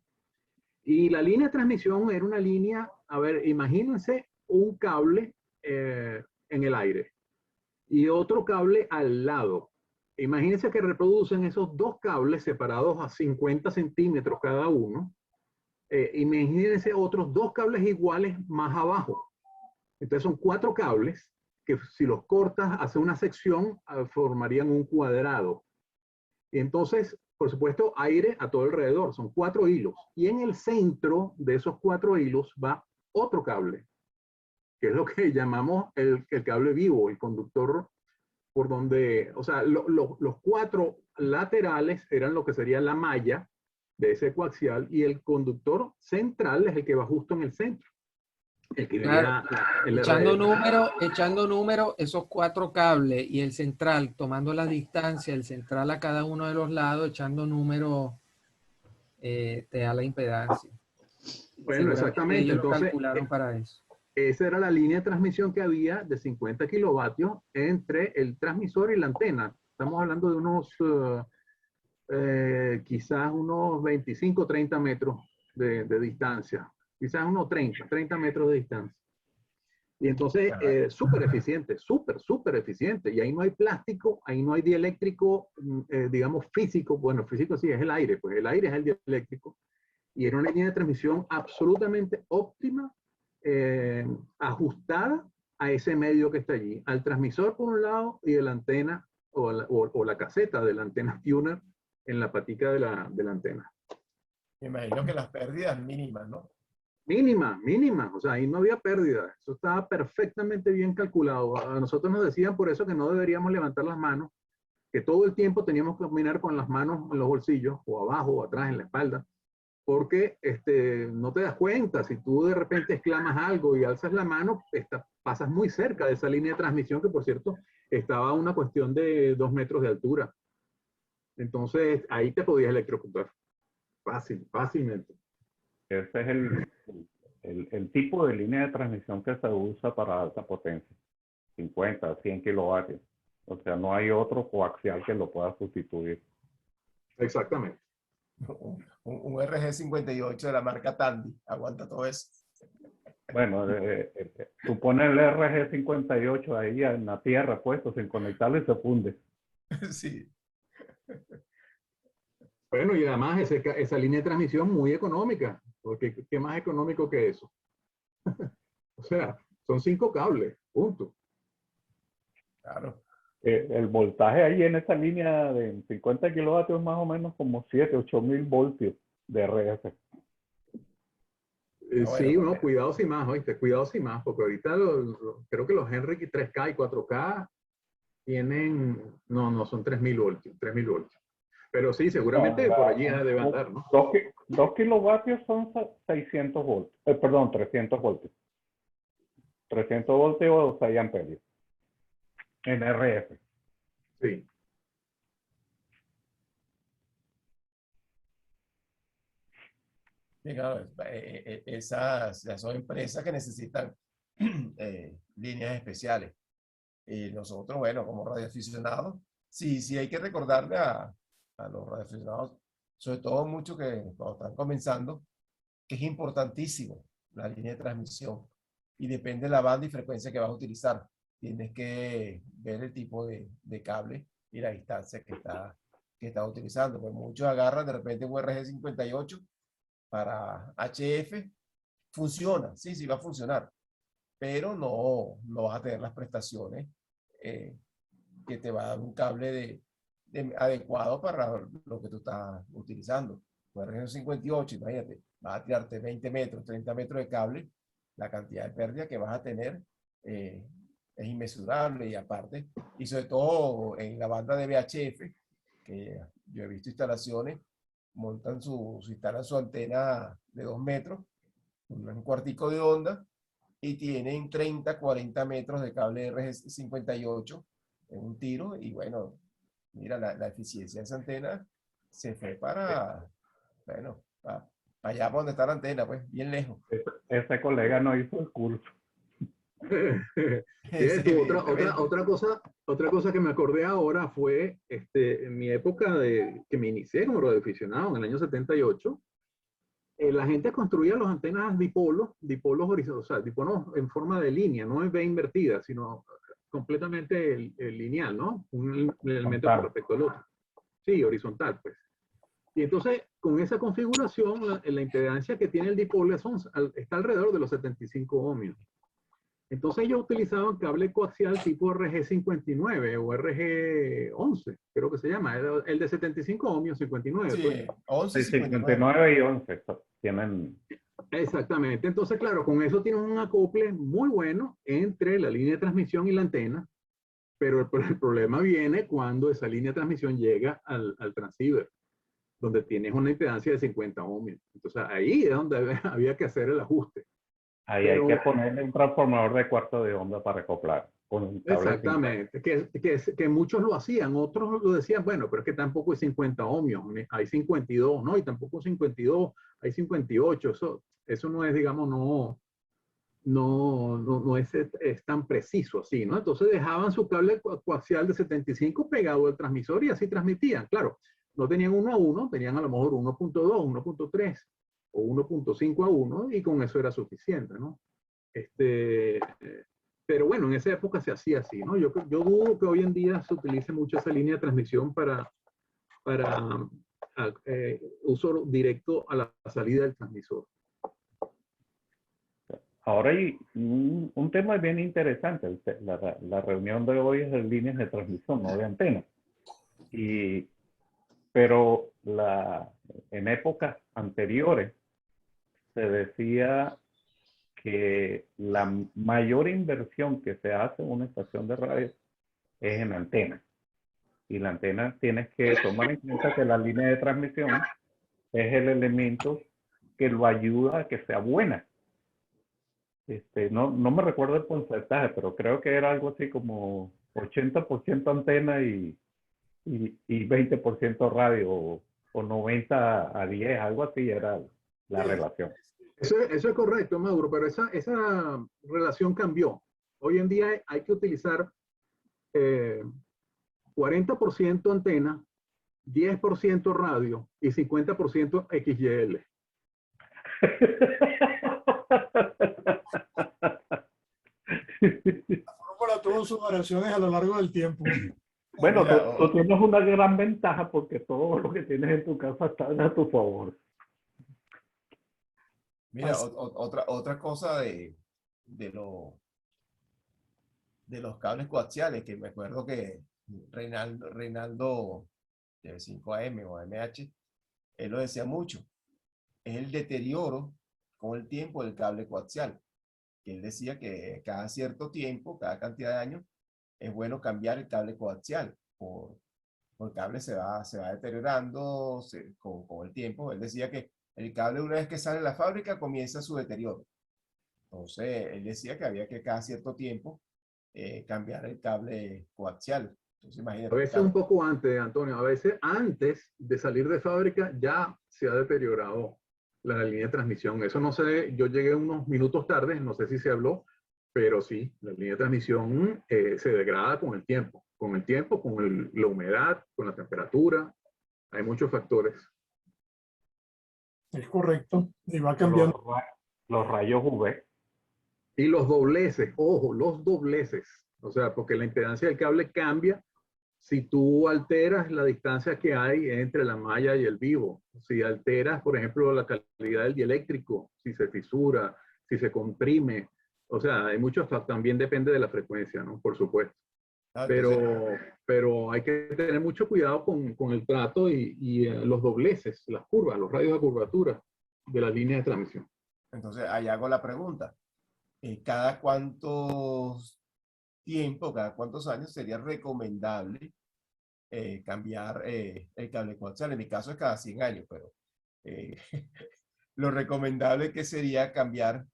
Y la línea de transmisión era una línea, a ver, imagínense un cable en el aire y otro cable al lado. Imagínense que reproducen esos dos cables separados a 50 centímetros cada uno. Imagínense otros dos cables iguales más abajo. Entonces son 4 cables que si los cortas hace una sección, formarían un cuadrado. Y entonces, por supuesto, aire a todo alrededor. Son 4 hilos. Y en el centro de esos 4 hilos va otro cable, que es lo que llamamos el cable vivo, el conductor por donde, o sea, los 4 laterales eran lo que sería la malla de ese coaxial, y el conductor central es el que va justo en el centro. El que Claro, echando número, esos 4 cables y el central, tomando la distancia, el central a cada uno de los lados, echando número, te da la impedancia. Bueno, exactamente. Ellos entonces, lo calcularon para eso. Esa era la línea de transmisión que había de 50 kilovatios entre el transmisor y la antena. Estamos hablando de unos, quizás unos 25, 30 metros de distancia. Quizás unos 30 metros de distancia. Y entonces, súper eficiente, súper eficiente. Y ahí no hay plástico, ahí no hay dieléctrico, digamos físico. Bueno, físico sí es el aire, pues el aire es el dieléctrico. Y era una línea de transmisión absolutamente óptima, ajustada a ese medio que está allí. Al transmisor por un lado y de la antena o la caseta de la antena tuner en la patica de la antena. Me imagino que las pérdidas mínimas, ¿no? Mínima, o sea, ahí no había pérdida. Eso estaba perfectamente bien calculado. A nosotros nos decían por eso que no deberíamos levantar las manos, que todo el tiempo teníamos que caminar con las manos en los bolsillos, o abajo, o atrás, en la espalda, porque no te das cuenta. Si tú de repente exclamas algo y alzas la mano, pasas muy cerca de esa línea de transmisión, que por cierto estaba a una cuestión de 2 metros de altura. Entonces ahí te podías electrocutar. Fácilmente. Ese es el tipo de línea de transmisión que se usa para alta potencia. 50, 100 kilovatios. O sea, no hay otro coaxial que lo pueda sustituir. Exactamente. Un RG58 de la marca Tandy aguanta todo eso. Bueno, tú pones el RG58 ahí en la tierra puesto sin conectarlo y se funde. Sí. Bueno, y además esa línea de transmisión muy económica, porque ¿qué más económico que eso? O sea, son 5 cables, punto. Claro. El voltaje ahí en esa línea de 50 kilovatios más o menos como 7, 8,000 voltios de RF. Sí, uno, cuidado sin más, oíste, cuidado sin más, porque ahorita creo que los Henry 3K y 4K tienen, no son 3,000 voltios, 3,000 voltios. Pero sí, seguramente por allí debe andar, ¿no? 2 kilovatios son 600 voltios, perdón, 300 voltios. 300 voltios o 6 amperios en RF. Sí. Sí, claro, esas son empresas que necesitan líneas especiales. Y nosotros, bueno, como radioaficionados, sí hay que recordarle a los radioaficionados, sobre todo muchos que cuando están comenzando, que es importantísimo la línea de transmisión y depende de la banda y frecuencia que vas a utilizar. Tienes que ver el tipo de cable y la distancia que está utilizando. Pues muchos agarran de repente un RG58 para HF, funciona, sí va a funcionar, pero no vas a tener las prestaciones que te va a dar un cable adecuado para lo que tú estás utilizando. Pues RG58, imagínate, vas a tirarte 20 metros, 30 metros de cable, la cantidad de pérdida que vas a tener es inmesurable y aparte, y sobre todo en la banda de VHF, que yo he visto instalaciones, instalan su antena de 2 metros, un cuartico de onda, y tienen 30, 40 metros de cable RG58 en un tiro, y bueno, mira, la eficiencia de esa antena se fue para allá donde está la antena, pues, bien lejos. Ese colega no hizo el curso. Sí, otra cosa que me acordé ahora fue en mi época que me inicié como radioaficionado en el año 78. La gente construía las antenas dipolos horizontales, o sea, dipolos en forma de línea, no en V invertida, sino completamente lineal, ¿no? Un elemento con respecto al otro. Sí, horizontal, pues. Y entonces, con esa configuración, la impedancia que tiene el dipolo está alrededor de los 75 ohmios. Entonces ellos utilizaban cable coaxial tipo RG59 o RG11, creo que se llama, el de 75 ohmios, 59. Sí, pues. 11, 59 y 11 tienen. Exactamente. Entonces, claro, con eso tienen un acople muy bueno entre la línea de transmisión y la antena, pero el problema viene cuando esa línea de transmisión llega al transceiver, donde tienes una impedancia de 50 ohmios. Entonces, ahí es donde había que hacer el ajuste. Ahí hay que ponerle un transformador de cuarto de onda para acoplar. Con un cable. Exactamente, que muchos lo hacían, otros lo decían, bueno, pero es que tampoco es 50 ohmios, hay 52, ¿no? Y tampoco 52, hay 58, eso no es, digamos, no es tan preciso así, ¿no? Entonces dejaban su cable coaxial de 75 pegado al transmisor y así transmitían. Claro, no tenían 1 a 1, tenían a lo mejor 1.2, 1.3 o 1.5 a 1 y con eso era suficiente, ¿no? Pero bueno, en esa época se hacía así, ¿no? Yo dudo que hoy en día se utilice mucho esa línea de transmisión para uso directo a la salida del transmisor. Ahora hay un tema bien interesante. La reunión de hoy es de líneas de transmisión, no de antenas. Pero en épocas anteriores se decía que la mayor inversión que se hace en una estación de radio es en antena. Y la antena tienes que tomar en cuenta que la línea de transmisión es el elemento que lo ayuda a que sea buena. No me recuerdo el porcentaje, pero creo que era algo así como 80% antena y 20% radio, o 90 a 10, algo así era la relación. Eso es correcto, Mauro, pero esa relación cambió. Hoy en día hay que utilizar 40% antena, 10% radio y 50% XYL. La fórmula tuvo sus variaciones a lo largo del tiempo. Bueno, Mira, tú tienes una gran ventaja porque todo lo que tienes en tu casa está a tu favor. Mira, Así- otra cosa de, lo- de los cables coaxiales, que me acuerdo que Reinaldo de 5AM o MH, él lo decía mucho, es el deterioro con el tiempo del cable coaxial. Que él decía que cada cierto tiempo, cada cantidad de años, es bueno cambiar el cable coaxial. Por el cable se va deteriorando con el tiempo. Él decía que el cable, una vez que sale de la fábrica, comienza su deterioro. Entonces, él decía que había que cada cierto tiempo cambiar el cable coaxial. Entonces, A imagínate. veces un poco antes, Antonio, a veces antes de salir de fábrica ya se ha deteriorado la línea de transmisión. Eso no sé, yo llegué unos minutos tarde, no sé si se habló, pero sí, la línea de transmisión se degrada con el tiempo, con la humedad, con la temperatura. Hay muchos factores. Es correcto. Y va Los, cambiando. los rayos UV. Y los dobleces, ojo, los dobleces. O sea, porque la impedancia del cable cambia si tú alteras la distancia que hay entre la malla y el vivo. Si alteras, por ejemplo, la calidad del dieléctrico, si se fisura, si se comprime. O sea, hay muchos, también depende de la frecuencia, ¿no? Por supuesto. Pero hay que tener mucho cuidado con el trato y los dobleces, las curvas, los radios de curvatura de la línea de transmisión. Entonces, ahí hago la pregunta. ¿Cada cuántos tiempo, cada cuántos años sería recomendable cambiar el cable coaxial? En mi caso es cada 100 años, pero eh, lo recomendable que sería cambiar,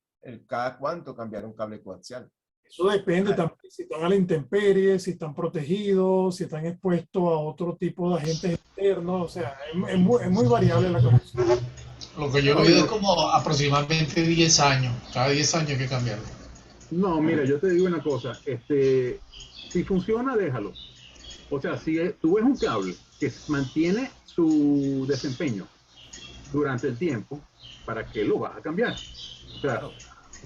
cada cuánto cambiar un cable coaxial. Eso depende también si están a la intemperie, si están protegidos, si están expuestos a otro tipo de agentes externos. O sea, es muy variable la conexión. Lo que yo he oído es como aproximadamente 10 años. Cada 10 años hay que cambiarlo. No, mira, yo te digo una cosa. Si funciona, déjalo. O sea, si tú ves un cable que mantiene su desempeño durante el tiempo, ¿para qué lo vas a cambiar? O sea, Claro.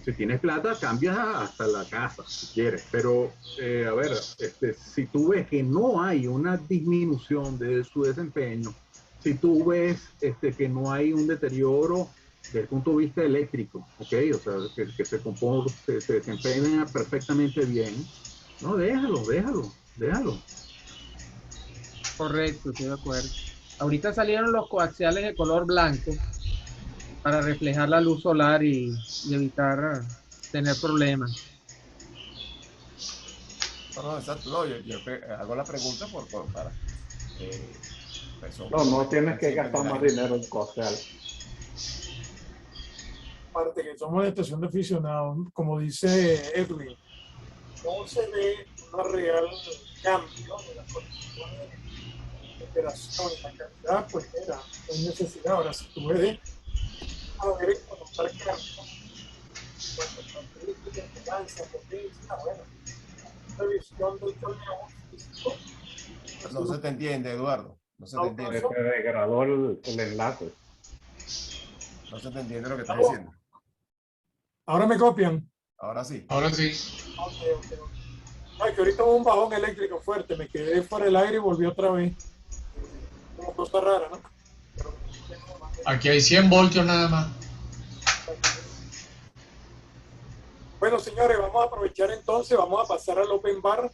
si tienes plata, cambias hasta la casa, si quieres. Pero, a ver, si tú ves que no hay una disminución de su desempeño, si tú ves que no hay un deterioro desde el punto de vista eléctrico, ¿ok? O sea, que se desempeña perfectamente bien, no, déjalo. Correcto, estoy de acuerdo. Ahorita salieron los coaxiales de color blanco para reflejar la luz solar y evitar tener problemas. No, exacto. No, yo hago la pregunta para... No tienes que gastar más dinero en coaxial. Aparte que somos una estación de aficionados, como dice Edwin, no se ve un real cambio de las condiciones de operación y la calidad, pues era, no hay necesidad. Ahora, si tú ves a ver esto, notar cambios, cuanto a características, impedancia, potencia, bueno, revisión del torneo físico. No se te entiende, Eduardo. No se te entiende. Se degradó el enlace. No se te entiende lo que estás diciendo. Ahora me copian. Ahora sí. Ahora sí. Okay. Ay, que ahorita hubo un bajón eléctrico fuerte, me quedé fuera del aire y volví otra vez. Como cosa rara, ¿no? Pero, Aquí hay 100 voltios nada más. bueno, señores, vamos a aprovechar entonces, vamos a pasar al Open Bar.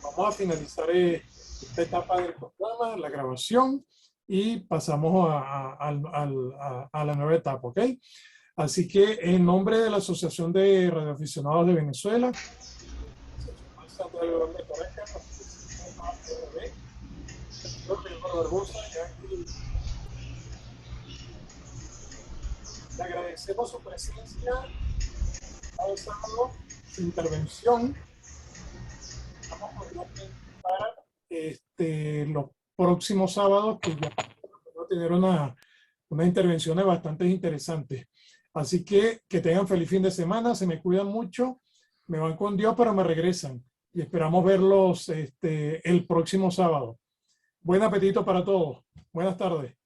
Vamos a finalizar esta etapa del programa, la grabación, y pasamos a la nueva etapa, ¿ok? Así que en nombre de la Asociación de Radioaficionados de Venezuela, le agradecemos su presencia cada sábado, su intervención. Vamos para los próximos sábados, que ya vamos a tener unas intervenciones bastante interesantes. Así que tengan feliz fin de semana, se me cuidan mucho Me van con Dios, pero me regresan. Y esperamos verlos el próximo sábado. Buen apetito para todos. Buenas tardes.